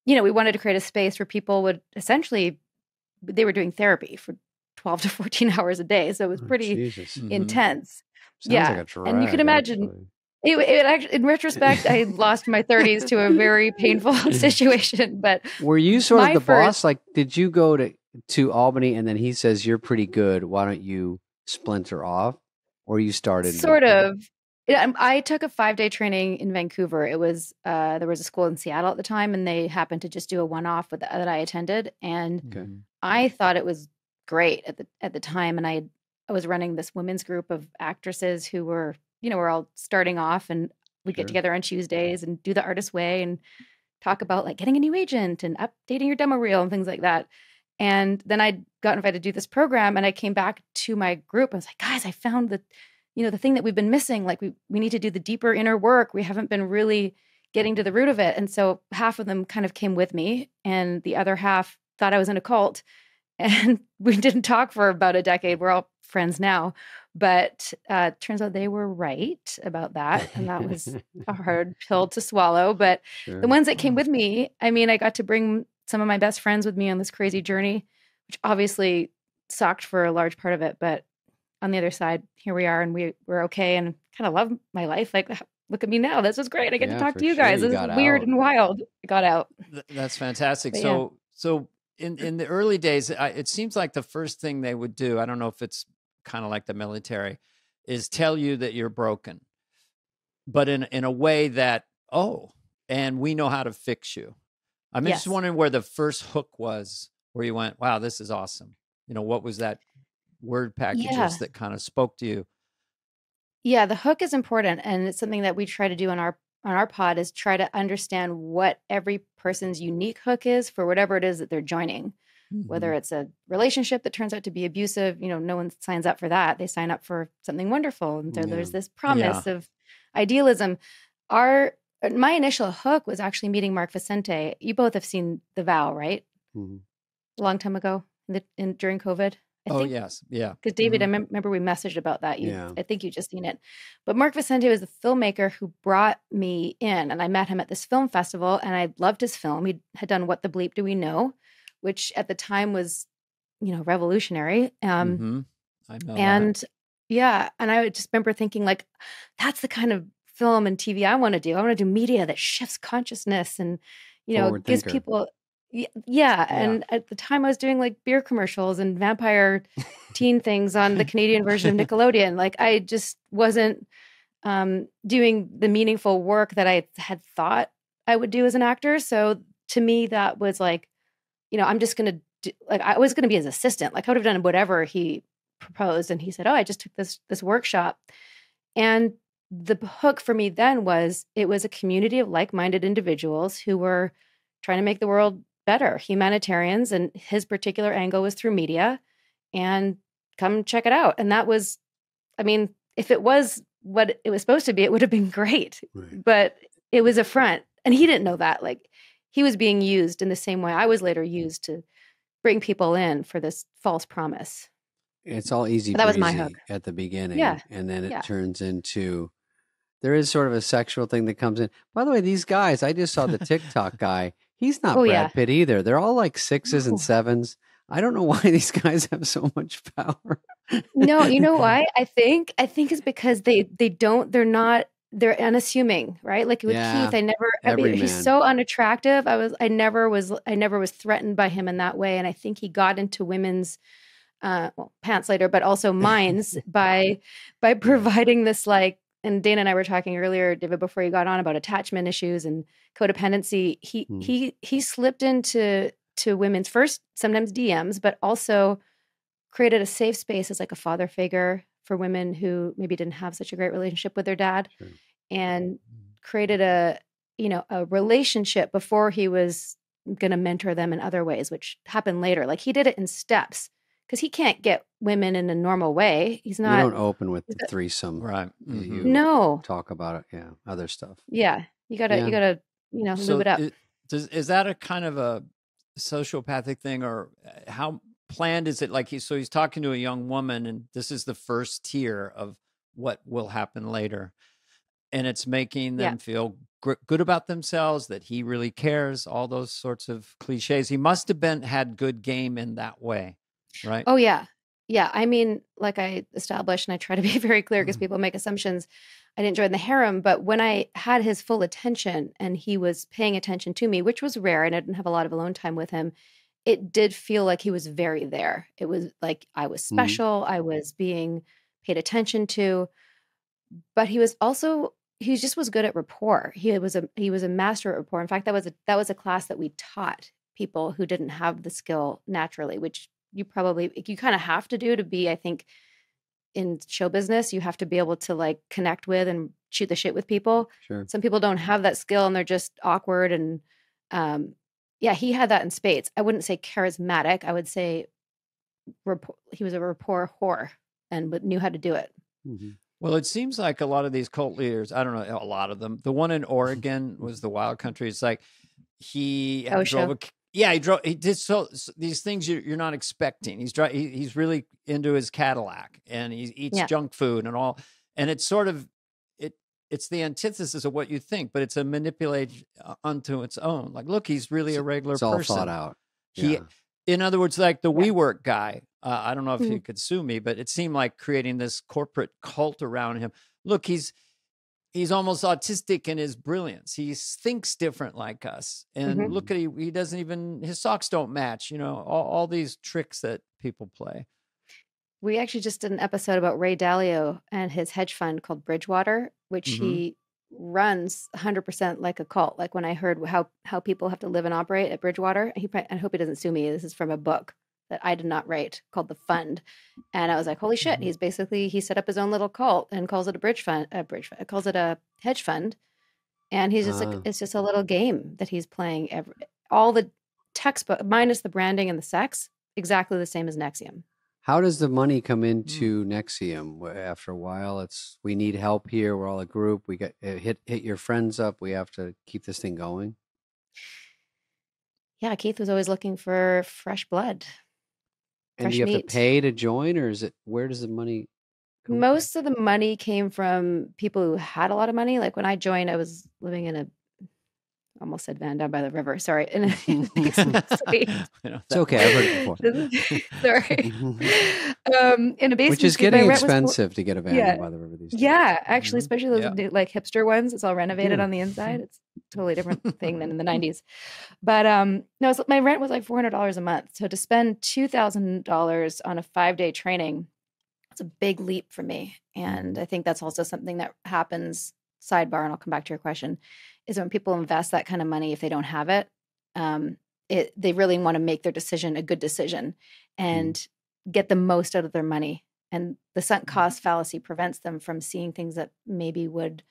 we wanted to create a space where people would essentially, they were doing therapy for 12 to 14 hours a day. So it was pretty intense. Sounds like a drag, and you can imagine actually. it actually, in retrospect, I lost my 30s to a very painful situation. But were you sort of my the first- boss? Like, did you go to Albany and then he says, you're pretty good, why don't you splinter off? Or you started? Sort of. I took a 5-day training in Vancouver. It was there was a school in Seattle at the time, and they happened to just do a one-off that I attended, and I thought it was great at the time. And I was running this women's group of actresses who were we're all starting off, and we'd get together on Tuesdays and do the artist way and talk about like getting a new agent and updating your demo reel and things like that. And then I got invited to do this program, and I came back to my group and was like, guys, I found the thing that we've been missing. Like we need to do the deeper inner work. We haven't been really getting to the root of it. And so half of them kind of came with me, and the other half thought I was in a cult. And we didn't talk for about a decade. We're all friends now. But turns out they were right about that. And that was a hard pill to swallow. But the ones that came with me, I mean, I got to bring some of my best friends with me on this crazy journey, which obviously sucked for a large part of it. But on the other side, here we are, and we're okay, and kind of love my life. Like, look at me now. This was great. I get to talk to you guys. This is weird and wild. I got out. That's fantastic. But So in the early days, it seems like the first thing they would do, I don't know if it's kind of like the military, is tell you that you're broken, but in a way that, and we know how to fix you. I'm just wondering where the first hook was, where you went, wow, this is awesome. What was that word packages that kind of spoke to you? Yeah, the hook is important, and it's something that we try to do on our pod is try to understand what every person's unique hook is for whatever it is that they're joining. Whether it's a relationship that turns out to be abusive, no one signs up for that. They sign up for something wonderful. And there's this promise of idealism. My initial hook was actually meeting Mark Vicente. You both have seen The Vow, right? A long time ago during COVID. I think. Yes. Yeah. Because David, I remember we messaged about that. I think you just seen it. But Mark Vicente was the filmmaker who brought me in, and I met him at this film festival, and I loved his film. He had done What the Bleep Do We Know?, which at the time was, revolutionary. I know and that. and I just remember thinking like, that's the kind of film and TV I want to do. I want to do media that shifts consciousness and, Forward gives thinker. people. Yeah. And at the time I was doing like beer commercials and vampire teen things on the Canadian version of Nickelodeon. Like I just wasn't doing the meaningful work that I had thought I would do as an actor. So to me, that was like, I'm just going to do, like, I was going to be his assistant. Like I would have done whatever he proposed. And he said, I just took this workshop. And the hook for me then was, it was a community of like-minded individuals who were trying to make the world better, humanitarians. And his particular angle was through media. And come check it out. And that was, I mean, if it was what it was supposed to be, it would have been great. Right. But it was a front. And he didn't know that. Like, he was being used in the same way I was later used to bring people in for this false promise. It's all easy That was my breezy hook. at the beginning. Yeah. And then it Yeah. turns into, there is sort of a sexual thing that comes in. By the way, these guys, I just saw the TikTok guy. He's not Oh, Brad yeah. Pitt either. They're all like 6s No. and 7s. I don't know why these guys have so much power. No, you know why? I think it's because they're unassuming, right? Like with Yeah, Keith, he's everyman. so unattractive. I never was threatened by him in that way. And I think he got into women's pants later, but also minds by providing this, like, and Dana and I were talking earlier, David, before you got on, about attachment issues and codependency. He slipped into women's, first sometimes DMs, but also created a safe space as like a father figure for women who maybe didn't have such a great relationship with their dad, Sure. and created a relationship before he was going to mentor them in other ways, which happened later. Like, he did it in steps, because he can't get women in a normal way. He's not. You don't open with the threesome. Right. You No. talk about it. Yeah. Other stuff. Yeah. You gotta lube it up. Is that a kind of a sociopathic thing, or how planned is it? Like, he's talking to a young woman, and this is the first tier of what will happen later, and it's making them feel good about themselves, that he really cares, all those sorts of cliches. He must have had good game in that way, right? Oh, yeah. Yeah. I mean, like I established, and I try to be very clear because people make assumptions, I didn't join the harem, but when I had his full attention and he was paying attention to me, which was rare, and I didn't have a lot of alone time with him, it did feel like he was very there. It was like I was special. I was being paid attention to, but he just was good at rapport. He was a master at rapport. In fact, that was a class that we taught people who didn't have the skill naturally, which you kind of have to do to be, I think, in show business. You have to be able to, like, connect with and shoot the shit with people. Sure. Some people don't have that skill, and they're just awkward. And he had that in spades. I wouldn't say charismatic. I would say he was a rapport whore and knew how to do it. Mm-hmm. Well, it seems like a lot of these cult leaders, I don't know, a lot of them. The one in Oregon was the Wild Country. It's like he drove he did these things you're not expecting. He's really into his Cadillac, and he eats junk food and all. And it's sort of it's the antithesis of what you think, but it's a manipulation unto its own. Like, look, he's really a regular person. It's all thought out. In other words, like the WeWork guy. I don't know if he could sue me, but it seemed like creating this corporate cult around him. Look, he's almost autistic in his brilliance. He thinks different like us. And look at he doesn't even, his socks don't match, all these tricks that people play. We actually just did an episode about Ray Dalio and his hedge fund called Bridgewater, which he runs 100% like a cult. Like, when I heard how people have to live and operate at Bridgewater, I hope he doesn't sue me. This is from a book that I did not write called The Fund. And I was like, holy shit. He set up his own little cult and calls it calls it a hedge fund. And he's just like, it's just a little game that he's playing. All the textbook minus the branding and the sex, exactly the same as NXIVM. How does the money come into NXIVM? After a while, we need help here. We're all a group. We got hit your friends up. We have to keep this thing going. Yeah, Keith was always looking for fresh blood. And do you have to pay to join, or where does the money come Most of the money came from people who had a lot of money. Like, when I joined, I was living in almost said van down by the river. Sorry. In a suite. It's okay. I've heard it before. Sorry. In a basement. Which is getting expensive to get a van down by the river these days. Yeah, actually, especially those new, like, hipster ones. It's all renovated on the inside. It's a totally different thing than in the 90s. But no, so my rent was like $400 a month. So to spend $2,000 on a 5-day training, it's a big leap for me. And I think that's also something that happens, sidebar, and I'll come back to your question, is when people invest that kind of money, if they don't have it, they really want to make their decision a good decision and get the most out of their money. And the sunk cost fallacy prevents them from seeing things that maybe would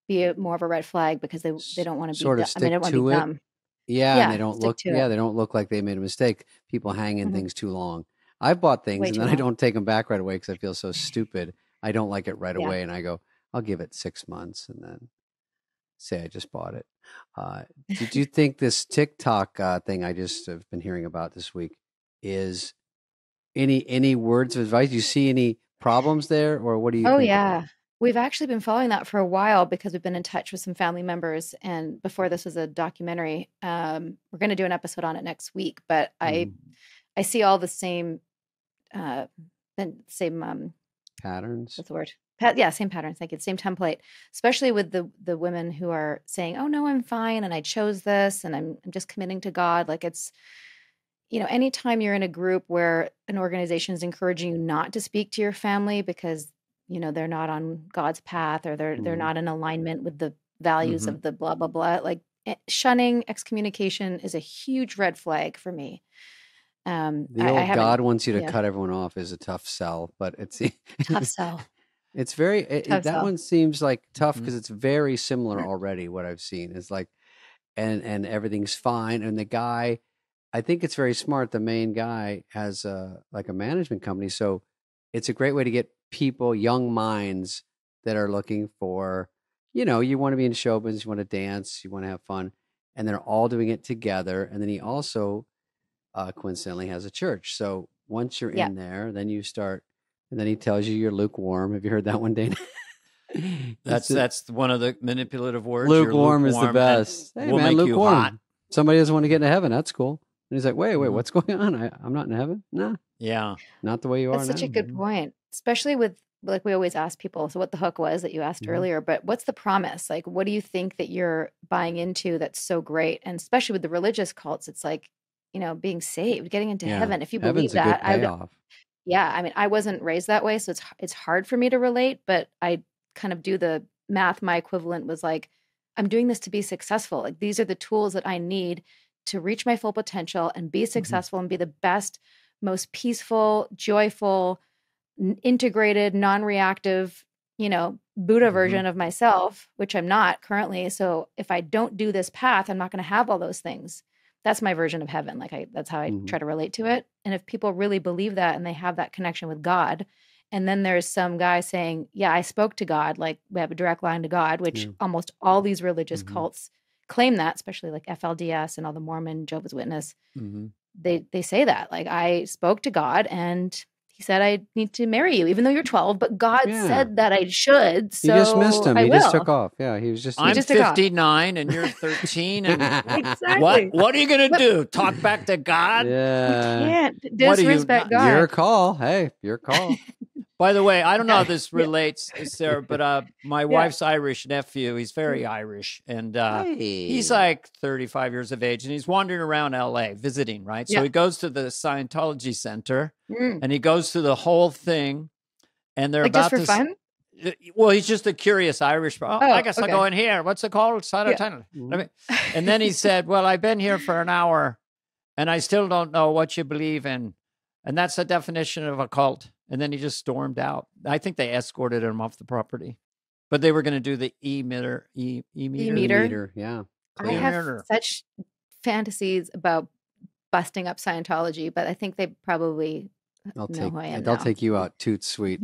be more of a red flag, because they don't want to sort be of stick to it. dumb. Yeah, and they don't look. They don't look like they made a mistake. People hang in things too long. I've bought things Way and too then I long. don't take them back right away because I feel so stupid. I don't like it right Yeah. away, and I go, I'll give it 6 months, and then say I just bought it. Did you think this TikTok thing I just have been hearing about this week is any words of advice? Do you see any problems there, or what do you Oh, think? yeah. We've actually been following that for a while because we've been in touch with some family members. And before this was a documentary, we're going to do an episode on it next week. But Mhm. I see all the same, same Patterns? what's the word? Yeah, same patterns. Like it's same template, especially with the women who are saying, "Oh no, I'm fine, and I chose this, and I'm just committing to God." Like it's, anytime you're in a group where an organization is encouraging you not to speak to your family because they're not on God's path or they're Mhm. not in alignment with the values Mhm. of the blah blah blah. Like shunning, excommunication is a huge red flag for me. The I old haven't. God wants you to Yeah, cut everyone off is a tough sell, but it's tough sell. it's very Tough that sell. one seems like tough Mhm. because it's very similar already. What I've seen is like, and everything's fine, and the guy, I think it's very smart. The main guy has like a management company, so it's a great way to get people, young minds that are looking for, you want to be in show business, you want to dance, you want to have fun, and they're all doing it together. And then he also coincidentally has a church. So once you're Yeah. in there, then you start, and then he tells you you're lukewarm. Have you heard that one, Dana? That's one of the manipulative words. You're lukewarm is the and best. Hey we'll man, make you hot. lukewarm. Somebody doesn't want to get into heaven. That's cool. And he's like, wait, Mhm. what's going on? I'm not in heaven. No, Yeah. not the way you are That's such a now. good point, especially with like we always ask people, so what the hook was that you asked Mhm. earlier, but what's the promise? Like, what do you think that you're buying into that's so great? And especially with the religious cults, it's like, being saved, getting into Yeah, heaven. If you heaven's believe a good that, I would, payoff. yeah, I mean, I wasn't raised that way, so it's hard for me to relate, but I kind of do the math. My equivalent was like, I'm doing this to be successful. Like these are the tools that I need to reach my full potential and be successful and be the best, most peaceful, joyful, integrated, non-reactive, Buddha version of myself, which I'm not currently. So if I don't do this path, I'm not going to have all those things. That's my version of heaven. Like that's how I try to relate to it. And if people really believe that and they have that connection with God, and then there's some guy saying, yeah, I spoke to God, like we have a direct line to God, which Yeah. almost all these religious Mhm. cults claim that, especially like FLDS and all the Mormon, Jehovah's Witness. Mhm. They say that like I spoke to God and he said I need to marry you even though you're 12, but God Yeah. said that I should, You just missed so him. I He will. just took off. Yeah, he was just. I'm just took off. 59 and you're 13 and Exactly. what are you going to But- do? Talk back to God? We Yeah, can't What are you disrespect not- God. your call. Hey, your call. By the way, I don't know how this relates, Sarah, but my Yeah. wife's Irish nephew, he's very Irish, and he's Hey. like 35 years of age, and he's wandering around LA visiting, right? So Yeah. he goes to the Scientology Center, Mm. and he goes through the whole thing, and they're Like about just for to fun? well, he's just a curious Irish. Oh, I guess I'll okay. go in here. What's it called? Scientology. And then he said, well, I've been here for an hour, and I still don't know what you believe in. And that's the definition of a cult. And then he just stormed out. I think they escorted him off the property. But they were going to do the E-meter. E-meter. Yeah. I have such fantasies about busting up Scientology, but I think they probably know who I am They'll now. take you out. Toot sweet.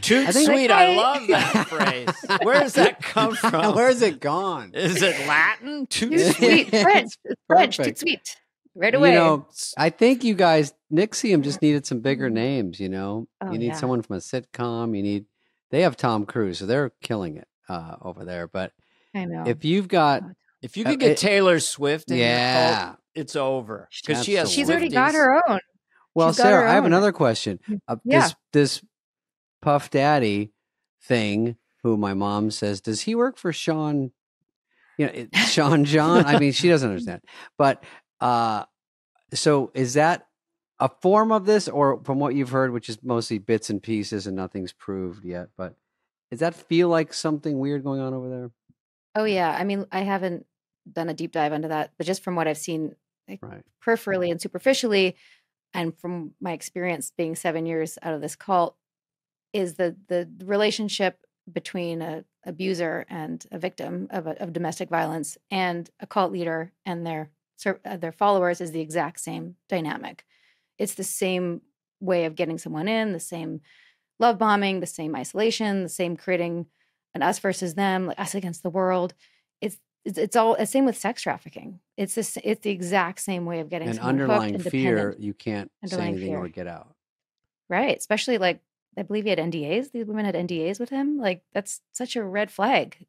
Toot I think- sweet. Like, I love that phrase. Where does that come from? Where's it gone? Is it Latin? Toot Too sweet. sweet. French. It's French. Too perfect. sweet. Right away. I think you guys, NXIVM just needed some bigger names, Oh, you need yeah. someone from a sitcom. They have Tom Cruise, so they're killing it over there. But I know. if you've got, If you could get Taylor Swift in your yeah. cult, it's over. Because she has She's already got Swifties. her own. Well, She's got her Sarah, I have own. another question. Yeah. This Puff Daddy thing, who my mom says, does he work for Sean? Sean John? I mean, she doesn't understand. But so is that a form of this, or from what you've heard, which is mostly bits and pieces and nothing's proved yet, but does that feel like something weird going on over there? Oh, yeah. I mean, I haven't done a deep dive into that, but just from what I've seen Right. peripherally and superficially, and from my experience being 7 years out of this cult, is the relationship between a abuser and a victim of domestic violence and a cult leader and their followers is the exact same dynamic. it's the same way of getting someone in, the same love bombing, the same isolation, the same creating an us versus them, like us against the world. It's all the same with sex trafficking. It's the exact same way of getting And someone hooked, underlying fear, independent. you can't say Underlying anything or fear. get out. Right. Especially like, I believe he had NDAs. These women had NDAs with him. Like, that's such a red flag.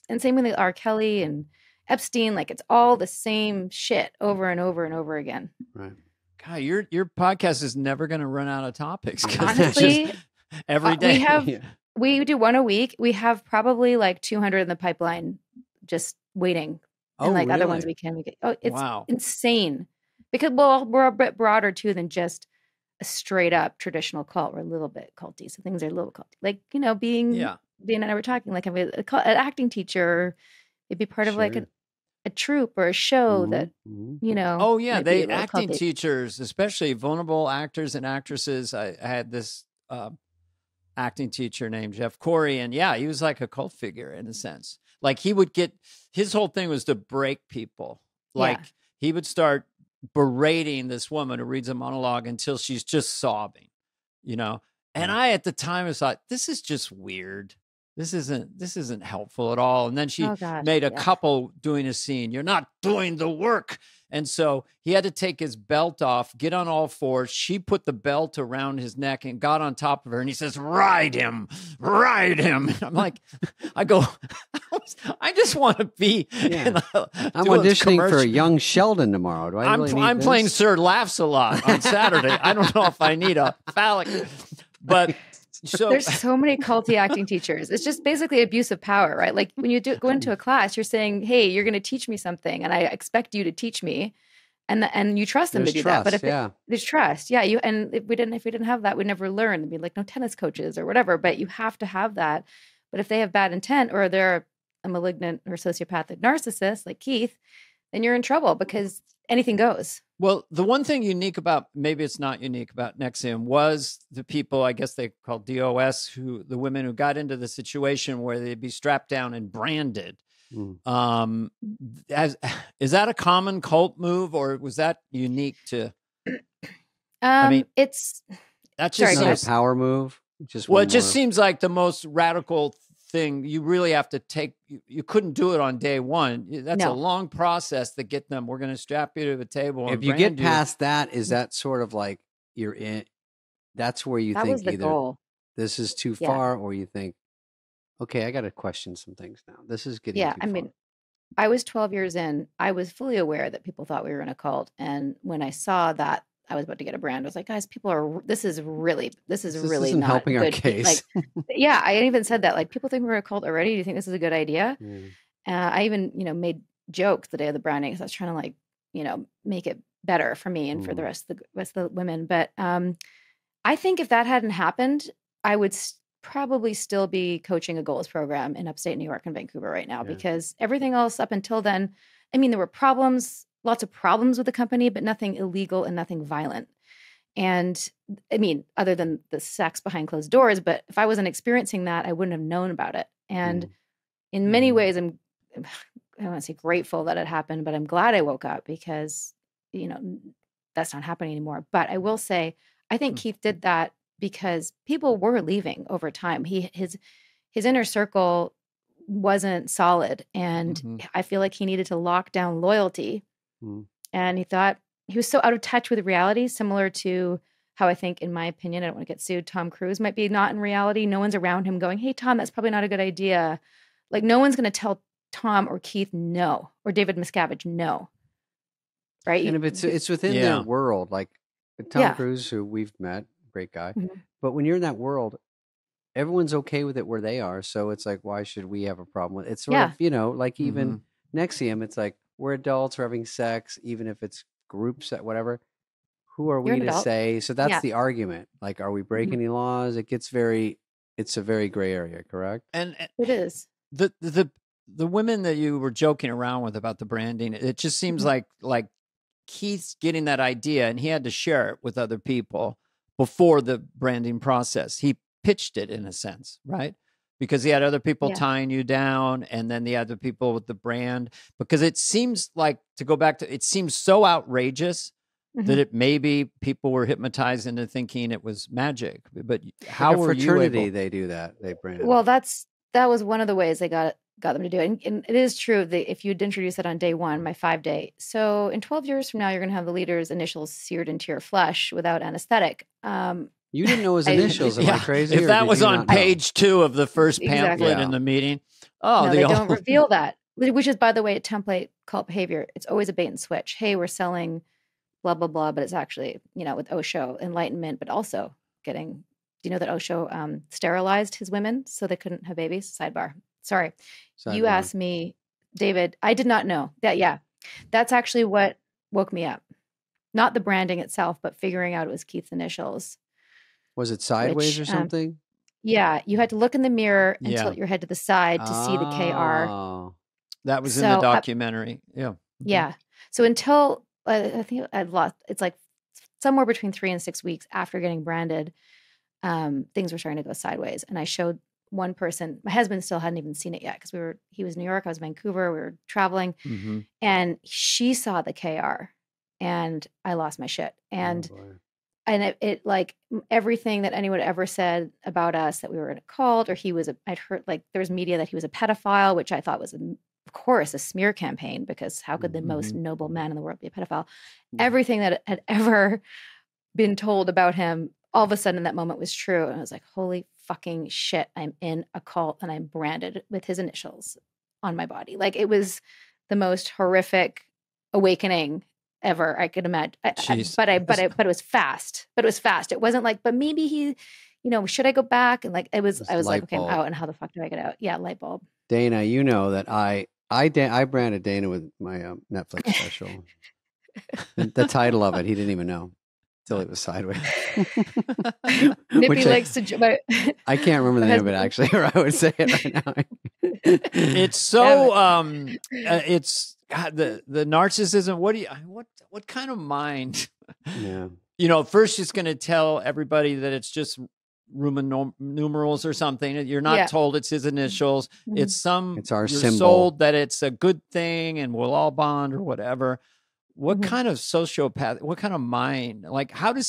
And same with R. Kelly and Epstein. Like, it's all the same shit over and over and over again. Right. God, your podcast is never going to run out of topics. 'cause it's Honestly, just every day. we do one a week. We have probably like 200 in the pipeline just waiting. Oh, And like other ones really? we get. Oh, it's Wow. insane. Because, well, we're a bit broader too than just a straight up traditional cult. We're a little bit culty. So things are a little culty. Like, being, Yeah. Dana and I were talking, like having an acting teacher, maybe part of like Sure. a troupe or a show Mhm, that, mhm. Oh yeah, might be a they little acting culty. teachers, especially vulnerable actors and actresses. I had this acting teacher named Jeff Corey, and yeah, he was like a cult figure in a sense. Like he would get his whole thing was to break people. Like he would start berating this woman who reads a monologue until she's just sobbing, And I at the time was like, this is just weird. This isn't helpful at all. And then she Oh, gosh, made a yeah. couple doing a scene. You're not doing the work. And so he had to take his belt off, get on all fours. She put the belt around his neck and got on top of her. And he says, ride him. And I'm like, I just want to be. Yeah. I'm do a auditioning for commercial. a young Sheldon tomorrow. Do I really need I'm this? playing Sir Laughs a lot on Saturday. I don't know if I need a phallic, but so There's so many culty acting teachers. It's just basically abuse of power, right? Like when you go into a class, you're saying, "Hey, you're going to teach me something, and I expect you to teach me," and you trust them There's to do trust, that. But yeah. there's trust, yeah. If we didn't have that, we'd never learn. There'd be like no tennis coaches or whatever. But you have to have that. But if they have bad intent or they're a malignant or sociopathic narcissist like Keith, then you're in trouble because anything goes. Well, the one thing unique about, maybe it's not unique about NXIVM, was the people, I guess they called DOS, the women who got into the situation where they'd be strapped down and branded. Mm. Is that a common cult move, or was that unique to? It's That's sorry, just go Not seems, a power move. Just well, one it just more. seems like the most radical thing. You really have to take. You couldn't do it on day one. That's a No. long process to get them. We're going to strap you to the table. If and you get brand past that, is that sort of like you're in? That's where you that think was the either goal. this is too Yeah. far, or you think, okay, I got to question some things now. This is getting Yeah, too I far. mean, I was 12 years in. I was fully aware that people thought we were in a cult, and when I saw that I was about to get a brand, I was like, guys, this is really This really isn't not helping our good. case. Like, yeah, I even said that. Like, people think we're a cult already. Do you think this is a good idea? Mm. I even, made jokes the day of the branding because I was trying to like, make it better for me and for the rest of the women. But I think if that hadn't happened, I would probably still be coaching a goals program in upstate New York and Vancouver right now, Yeah. because everything else up until then, I mean, there were problems, lots of problems with the company, but nothing illegal and nothing violent. And I mean, other than the sex behind closed doors, but if I wasn't experiencing that, I wouldn't have known about it. And in many ways, I don't want to say grateful that it happened, but I'm glad I woke up because, that's not happening anymore. But I will say, I think Keith did that because people were leaving over time. His inner circle wasn't solid, and I feel like he needed to lock down loyalty. And he thought he was so out of touch with reality, similar to how I think, in my opinion, I don't want to get sued, Tom Cruise might be not in reality. No one's around him going, hey, Tom, that's probably not a good idea. Like, no one's going to tell Tom or Keith no, or David Miscavige no. Right? And if it's within their world, like Tom Cruise, who we've met, great guy. But when you're in that world, everyone's okay with it where they are. So it's like, why should we have a problem with it? It's sort of, like even NXIVM, it's like we're adults, we're having sex, even if it's groups at whatever. Who are You're we an to adult. say? So that's the argument. Like, are we breaking any laws? It's a very gray area, correct? And it is. The women that you were joking around with about the branding, it just seems like Keith's getting that idea and he had to share it with other people before the branding process. He pitched it in a sense, right? Because he had other people tying you down, and then the other people with the brand. Because it seems like, to go back to, it seems so outrageous that it maybe people were hypnotized into thinking it was magic. But how Like a were fraternity? you able? They do that. They brand. Well, that was one of the ways they got them to do it. And it is true that if you'd introduce it on day one, my 5-day. So in 12 years from now, you're going to have the leader's initials seared into your flesh without anesthetic. You didn't know his initials. Am I crazy? If or that did was you on not know? page 2 of the first Exactly. pamphlet in the meeting. Oh, No, the they old- don't reveal that, which is, by the way, a template cult behavior. It's always a bait and switch. Hey, we're selling blah, blah, blah, but it's actually, with Osho, enlightenment, but also getting, do you know that Osho sterilized his women so they couldn't have babies? Sidebar. Sorry. You Sidebar. asked me, David, I did not know that. Yeah, that's actually what woke me up. Not the branding itself, but figuring out it was Keith's initials. Was it sideways or which, something? Yeah, you had to look in the mirror and Yeah. tilt your head to the side to see the KR. Oh. that was in So, the documentary. Yeah. Yeah. So until I think I'd lost, it's like somewhere between 3 and 6 weeks after getting branded, things were starting to go sideways. And I showed one person, my husband still hadn't even seen it yet because he was in New York, I was in Vancouver, we were traveling, Mm-hmm. and she saw the KR, and I lost my shit. And Oh, boy. and it like everything that anyone ever said about us, that we were in a cult, or I'd heard like there was media that he was a pedophile, which I thought was, of course, a smear campaign, because how could the most noble man in the world be a pedophile? Everything that had ever been told about him, all of a sudden in that moment was true. And I was like, holy fucking shit, I'm in a cult and I'm branded with his initials on my body. Like, it was the most horrific awakening ever I could imagine. But it was fast. It wasn't like, but maybe he, should I go back? And like, I was like, okay, I'm out, and how the fuck do I get out? Yeah, light bulb. Dana, you know that I branded Dana with my Netflix special. the title of it, he didn't even know till it was sideways. Nippy likes to. I can't remember the name of it actually, or I would say it right now. It's so it's God, the narcissism. What kind of mind? Yeah. First it's going to tell everybody that it's just Roman numerals or something. You're not told it's his initials. Mm-hmm. It's our you're symbol. sold that it's a good thing and we'll all bond or whatever. What Mm-hmm. kind of sociopath? What kind of mind? Like, how do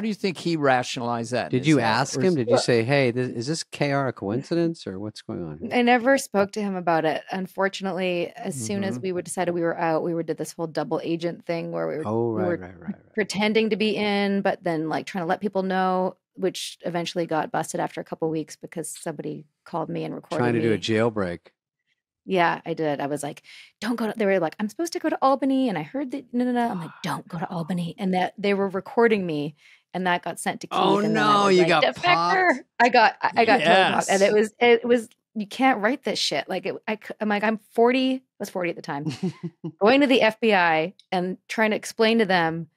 you think he rationalized that? Did you ask him? Did you say, "Hey, is this KR a coincidence, or what's going on?" I never spoke to him about it. Unfortunately, as soon as we decided we were out, we did this whole double agent thing where we were Right. pretending to be in, but then like trying to let people know, which eventually got busted after a couple of weeks because somebody called me and recorded Trying to me. do a jailbreak. Yeah, I did. I was like, don't go to, they were like, I'm supposed to go to Albany. And I heard that, no. I'm like, don't go to Albany. And that they were recording me, and that got sent to Keith. Oh, and then no, I was you like, got "Defector." popped? I got totally popped. Yes. And it was, you can't write this shit. Like I'm like, I'm 40, I was 40 at the time, going to the FBI and trying to explain to them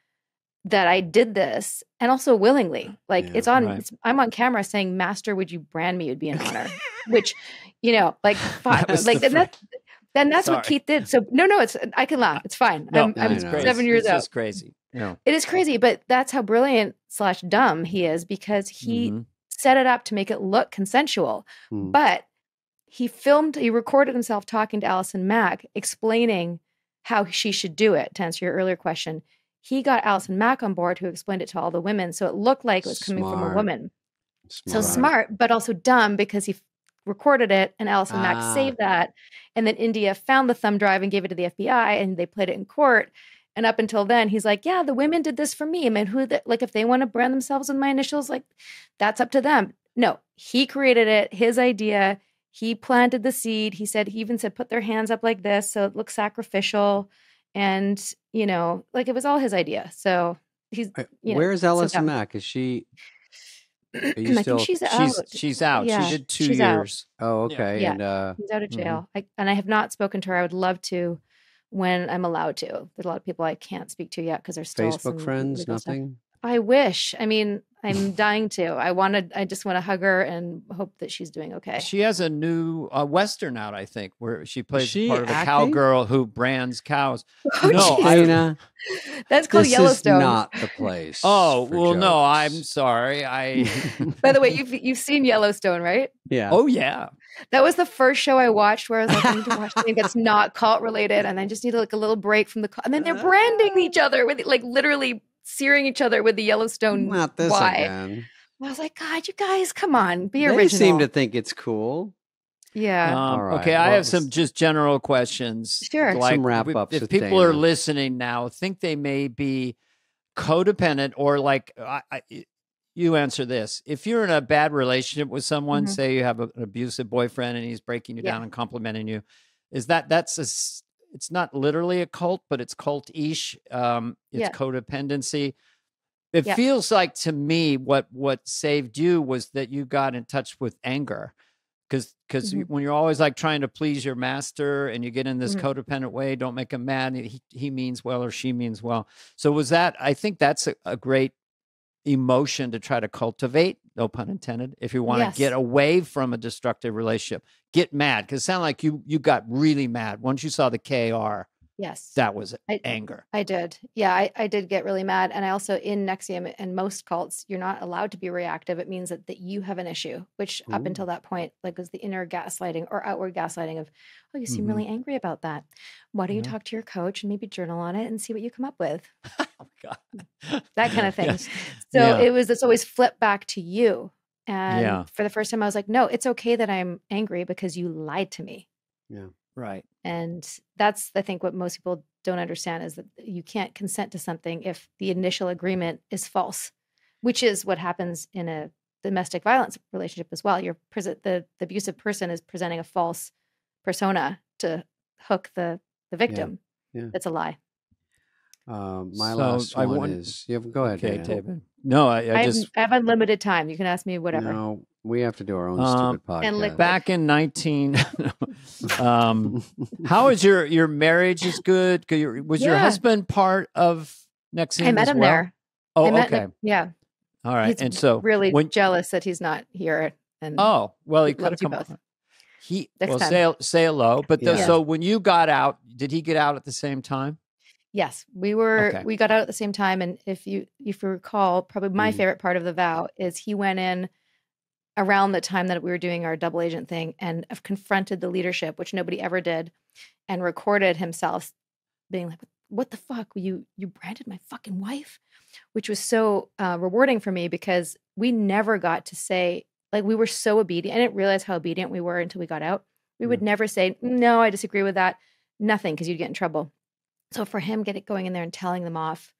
that I did this, and also willingly. Like, Yeah, I'm on camera saying, "Master, would you brand me? It would be an honor." Which, like, That was like, the then that's Sorry. what Keith did. So no, I can laugh. It's fine. No, I'm it's crazy. 7 years it's out. just crazy. No. It is crazy, but that's how brilliant / dumb he is, because he set it up to make it look consensual. Hmm. But he recorded himself talking to Allison Mack, explaining how she should do it. To answer your earlier question, he got Allison Mack on board, who explained it to all the women. So it looked like it was coming from a Smart. woman. So smart, but also dumb, because he recorded it and Allison Mack saved that. And then India found the thumb drive and gave it to the FBI, and they played it in court. And up until then, he's like, yeah, the women did this for me. I mean, if they want to brand themselves with my initials, like, that's up to them. No, he created it, his idea. He planted the seed. He even said, put their hands up like this so it looks sacrificial. And, like, it was all his idea. So he's, where's Allison Mack? Is she? Are you I still? think she's out. She's out. Yeah, She did 2 she's out. years. Oh, okay. Yeah. And He's out of jail. I have not spoken to her. I would love to when I'm allowed to. There's a lot of people I can't speak to yet because they're still Facebook some friends, legal stuff. nothing. I wish. I mean, I'm dying to. I just want to hug her and hope that she's doing okay. She has a new Western out, I think, where she plays she part of a acting? cowgirl who brands cows. Oh, No, jeez. Dana, That's called this Yellowstone. is not the place. Oh, for well, no, I'm jokes. sorry. By the way, you've seen Yellowstone, right? Yeah. Oh, yeah. That was the first show I watched where I was like, I need to watch something that's not cult related, and I just need like a little break from the. And then they're branding each other with like literally searing each other with the Yellowstone Not this Y. again. I was like, God, you guys, come on, be They original. seem to think it's cool. Yeah. All right, Okay, I well, have some just general questions. Sure. Some wrap-ups If with people are Dana. listening now, think they may be codependent or like, you answer this. If you're in a bad relationship with someone, Mhm. say you have an abusive boyfriend and he's breaking you Yeah. down and complimenting you, it's not literally a cult, but it's cult-ish. It's Yeah. codependency. It Yeah. feels like to me what saved you was that you got in touch with anger. Because Mhm. when you're always like trying to please your master and you get in this Mhm. codependent way, don't make him mad. And he means well or she means well. So I think that's a great emotion to try to cultivate, no pun intended, if you want Yes. to get away from a destructive relationship. Get mad. Because it sounded like you got really mad. Once you saw the KR, Yes. that was I- anger. I did. Yeah, I did get really mad. And I also, in NXIVM and most cults, you're not allowed to be reactive. It means that you have an issue, which up Ooh. until that point, like was the inner gaslighting or outward gaslighting of, oh, you seem Mhm. really angry about that. Why don't you Yeah. talk to your coach and maybe journal on it and see what you come up with? Oh, my God. That kind of thing. Yes. So Yeah. it's always flipped back to you. And Yeah. for the first time, I was like, no, it's okay that I'm angry because you lied to me. Right. And that's, I think, what most people don't understand is that you can't consent to something if the initial agreement is false, which is what happens in a domestic violence relationship as well. The abusive person is presenting a false persona to hook the victim. Yeah. That's a lie. My So last I one want- is. Yeah, go ahead, Okay, Dana. David. No, I just I have unlimited time. You can ask me whatever. No, we have to do our own Um, stupid and podcast. liquid. back in 19 how is your marriage is good? 'Cause was your Yeah. husband part of NXIVM I met as him well? there. Oh, I met okay. yeah. All right. He's And so really when jealous that he's not here. And oh, well, he he could have loves you come both. Well, Next say hello. But Yeah. so when you got out, did he get out at the same time? yes, we Okay. got out at the same time. And if you recall, probably my Mhm. favorite part of the vow is he went in around the time that we were doing our double agent thing and have confronted the leadership, which nobody ever did, and recorded himself being like, what the fuck? You branded my fucking wife? Which was so rewarding for me because we never got to say, like, we were so obedient. I didn't realize how obedient we were until we got out. We would never say, no, I disagree with that. Nothing, because you'd get in trouble. So for him going in there and telling them off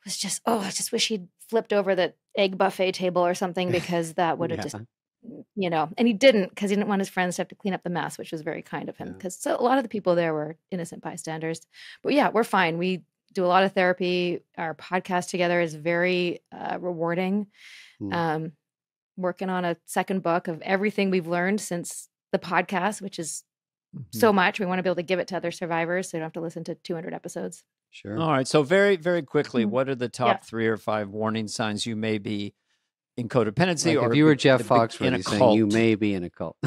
was just, I just wish he'd flipped over the egg buffet table or something, because that would have just, and he didn't, because he didn't want his friends to have to clean up the mess, which was very kind of him, because a lot of the people there were innocent bystanders. But yeah, we're fine. We do a lot of therapy. Our podcast together is very rewarding. Working on a second book of everything we've learned since the podcast, which is so much. We want to be able to give it to other survivors so you don't have to listen to 200 episodes. Sure. All right. So very, very quickly, Mhm. what are the top 3 or 5 warning signs you may be in codependency? Like or if you were Jeff in a Foxworthy saying you cult? may be in a cult.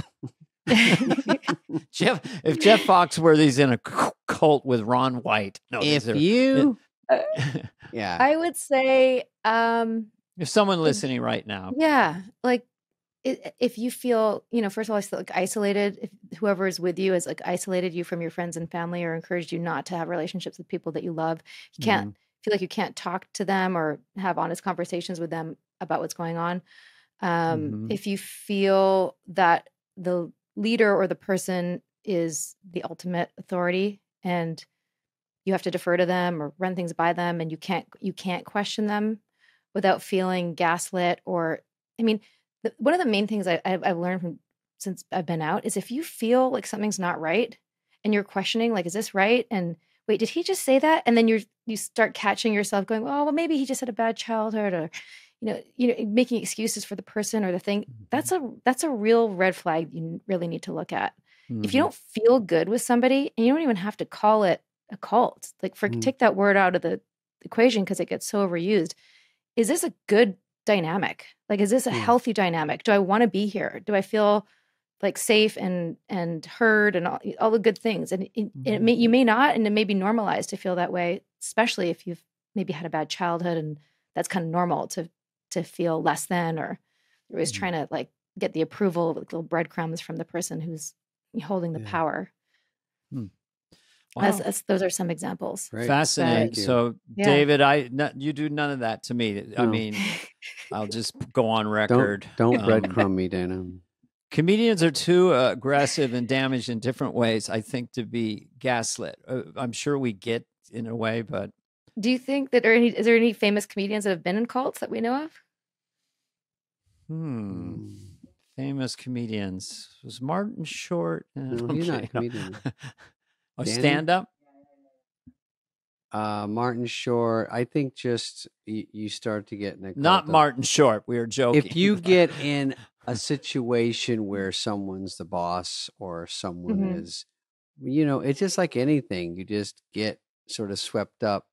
If Jeff Foxworthy's in a cult with Ron White, no, If these are- you, yeah, I would say, if someone listening right now, yeah, like if you feel, first of all, I feel like isolated, if whoever is with you has like isolated you from your friends and family or encouraged you not to have relationships with people that you love, you can't feel like you can't talk to them or have honest conversations with them about what's going on. If you feel that the leader or the person is the ultimate authority and you have to defer to them or run things by them, and you can't question them without feeling gaslit. Or, I mean, one of the main things I've learned since I've been out is if you feel like something's not right and you're questioning, like, is this right? And wait, did he just say that? And then you start catching yourself going, oh, well, maybe he just had a bad childhood, or making excuses for the person or the thing. That's a real red flag you really need to look at. If you don't feel good with somebody, and you don't even have to call it a cult, like take that word out of the equation because it gets so overused. Is this a good dynamic? Like, is this a healthy dynamic? Do I want to be here? Do I feel like safe and heard and all the good things? And you may not, and it may be normalized to feel that way, especially if you've maybe had a bad childhood, and that's kind of normal to feel less than, or you're always trying to like get the approval, like little breadcrumbs from the person who's holding the power. Wow. Those are some examples. Right. Fascinating. So, David, you do none of that to me. I No. mean, I'll just go on record. Don't breadcrumb me, Dana. Comedians are too aggressive and damaged in different ways, I think, to be gaslit. I'm sure we get in a way, but do you think that is there any famous comedians that have been in cults that we know of? Famous comedians. Was Martin Short? No, he's not a comedian. A stand-up? Martin Short. I think just you start to get in a Not cult. Martin Short. We were joking. If you get in a situation where someone's the boss or someone is, it's just like anything. You just get sort of swept up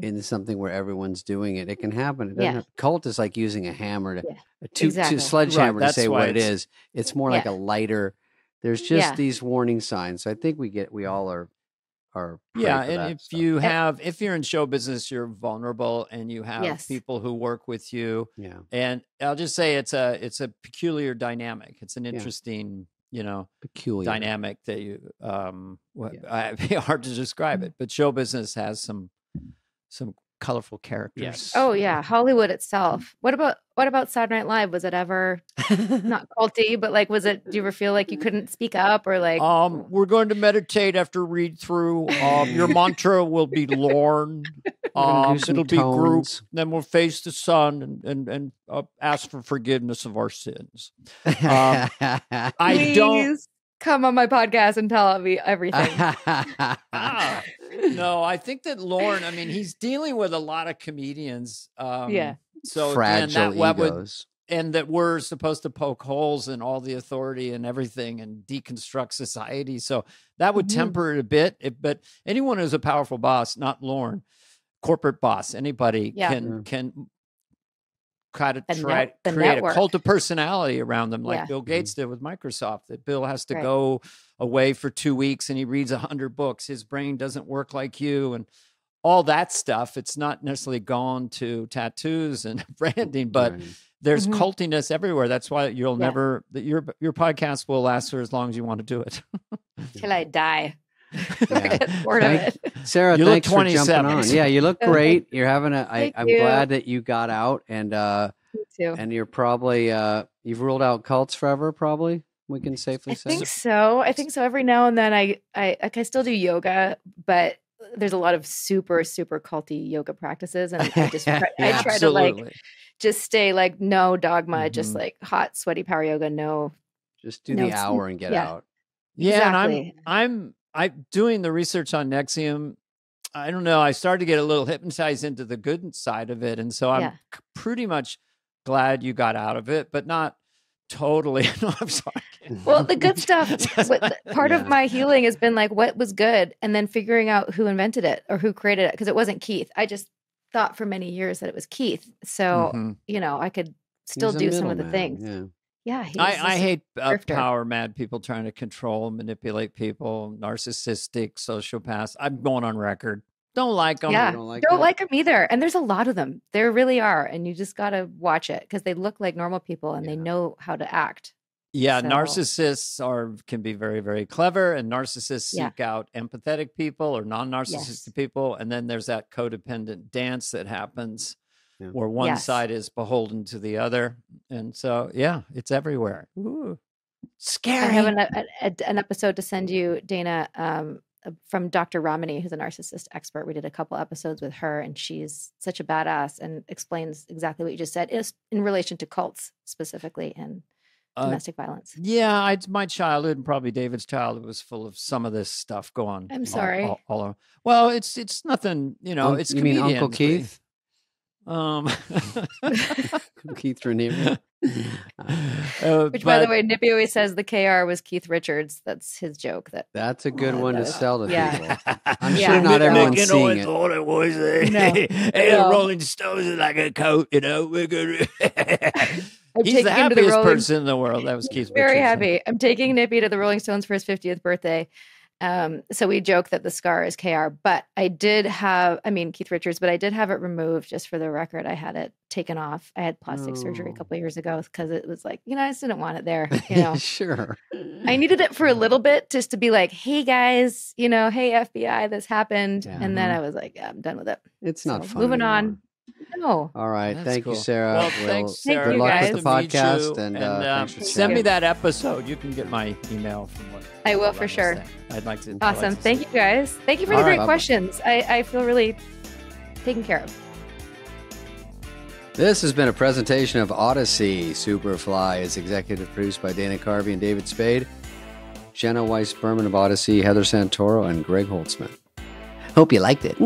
into something where everyone's doing it. It can happen. It doesn't cult is like using a hammer to sledgehammer to say what it is. It's more like a lighter. There's just these warning signs. I think we all are. And if you're in show business, you're vulnerable, and you have people who work with you. Yeah. And I'll just say it's a peculiar dynamic. It's an interesting, peculiar dynamic that you hard to describe it, but show business has some colorful characters. Yes. Oh yeah, Hollywood itself. What about Saturday Night Live? Was it ever not culty, but like, do you ever feel like you couldn't speak up, or like? We're going to meditate after read through. Your mantra will be Lorne. It'll be group. Then we'll face the sun and ask for forgiveness of our sins. I don't. Come on my podcast and tell me everything. No, I think that Lorne, he's dealing with a lot of comedians. So fragile egos. And that we're supposed to poke holes in all the authority and everything and deconstruct society. So that would temper it a bit. But anyone who's a powerful boss, not Lorne, corporate boss, anybody can kind of create a cult of personality around them, like Bill Gates did with Microsoft. That Bill has to go away for 2 weeks and he reads 100 books. His brain doesn't work like you, and all that stuff. It's not necessarily gone to tattoos and branding, but there's cultiness everywhere. That's why you'll never your podcast will last for as long as you want to do it. Till I die. Bored of it. Sarah, you thanks look for jumping on. Yeah, you look great. You're having I'm glad that you got out, and Me too. and you're probably you've ruled out cults forever. Probably we can safely say. I think so. Every now and then I still do yoga, but there's a lot of super culty yoga practices, and I just try to like just stay like no dogma, just like hot sweaty power yoga. No, just do the hour and get out. Yeah, exactly. and I'm doing the research on NXIVM. I don't know. I started to get a little hypnotized into the good side of it. And so I'm pretty much glad you got out of it, but not totally. No, I'm sorry. Well, the good stuff, part of my healing has been like, what was good? And then figuring out who invented it or who created it. Because it wasn't Keith. I just thought for many years that it was Keith. So, I could still do some of the things. Yeah. Yeah, I hate power mad people trying to control, manipulate people, narcissistic, sociopaths. I'm going on record. Don't like them. Yeah, don't like them either. And there's a lot of them. There really are. And you just got to watch it because they look like normal people and they know how to act. Yeah, so. Narcissists can be very, very clever, and narcissists seek out empathetic people or non-narcissistic people. And then there's that codependent dance that happens. Where one side is beholden to the other. And so, it's everywhere. Ooh, scary. I have an episode to send you, Dana, from Dr. Ramani, who's a narcissist expert. We did a couple episodes with her, and she's such a badass and explains exactly what you just said in relation to cults specifically and domestic violence. Yeah, my childhood and probably David's childhood was full of some of this stuff going on. I'm sorry. All well, it's nothing, it's you mean Uncle Keith? Keith Raniere. Which, by the way, Nippy always says the KR was Keith Richards. That's his joke. That's a good one to sell to yeah. people. I'm Yeah. sure not everyone's you know, seeing I it. thought it was No. No. Rolling Stones is like a coat, you know. We're good. I'm He's taking the him to the happiest Rolling- person in the world. That was Keith Very Richards. happy. I'm taking Nippy to the Rolling Stones for his 50th birthday. So we joke that the scar is KR, but I did have, Keith Richards, but I did have it removed just for the record. I had it taken off. I had plastic surgery a couple of years ago because it was like, I just didn't want it there. Sure. I needed it for a little bit just to be like, hey guys, hey FBI, this happened. Yeah. And then I was like, yeah, I'm done with it. It's not So, fun. moving anymore. on. No. All right. That's Thank cool. you, Sarah. Well, thanks, Sarah. Thank you, Good luck guys. with the Nice to meet podcast. you. And And thanks for send me chatting. that episode. You can get my email from what I will what for was sure. saying. I'd like to. Awesome. Thank you guys. Thank you for the All great right. questions. I feel really taken care of. This has been a presentation of Odyssey. Superfly is executive produced by Dana Carvey and David Spade, Jenna Weiss Berman of Odyssey, Heather Santoro, and Greg Holtzman. Hope you liked it.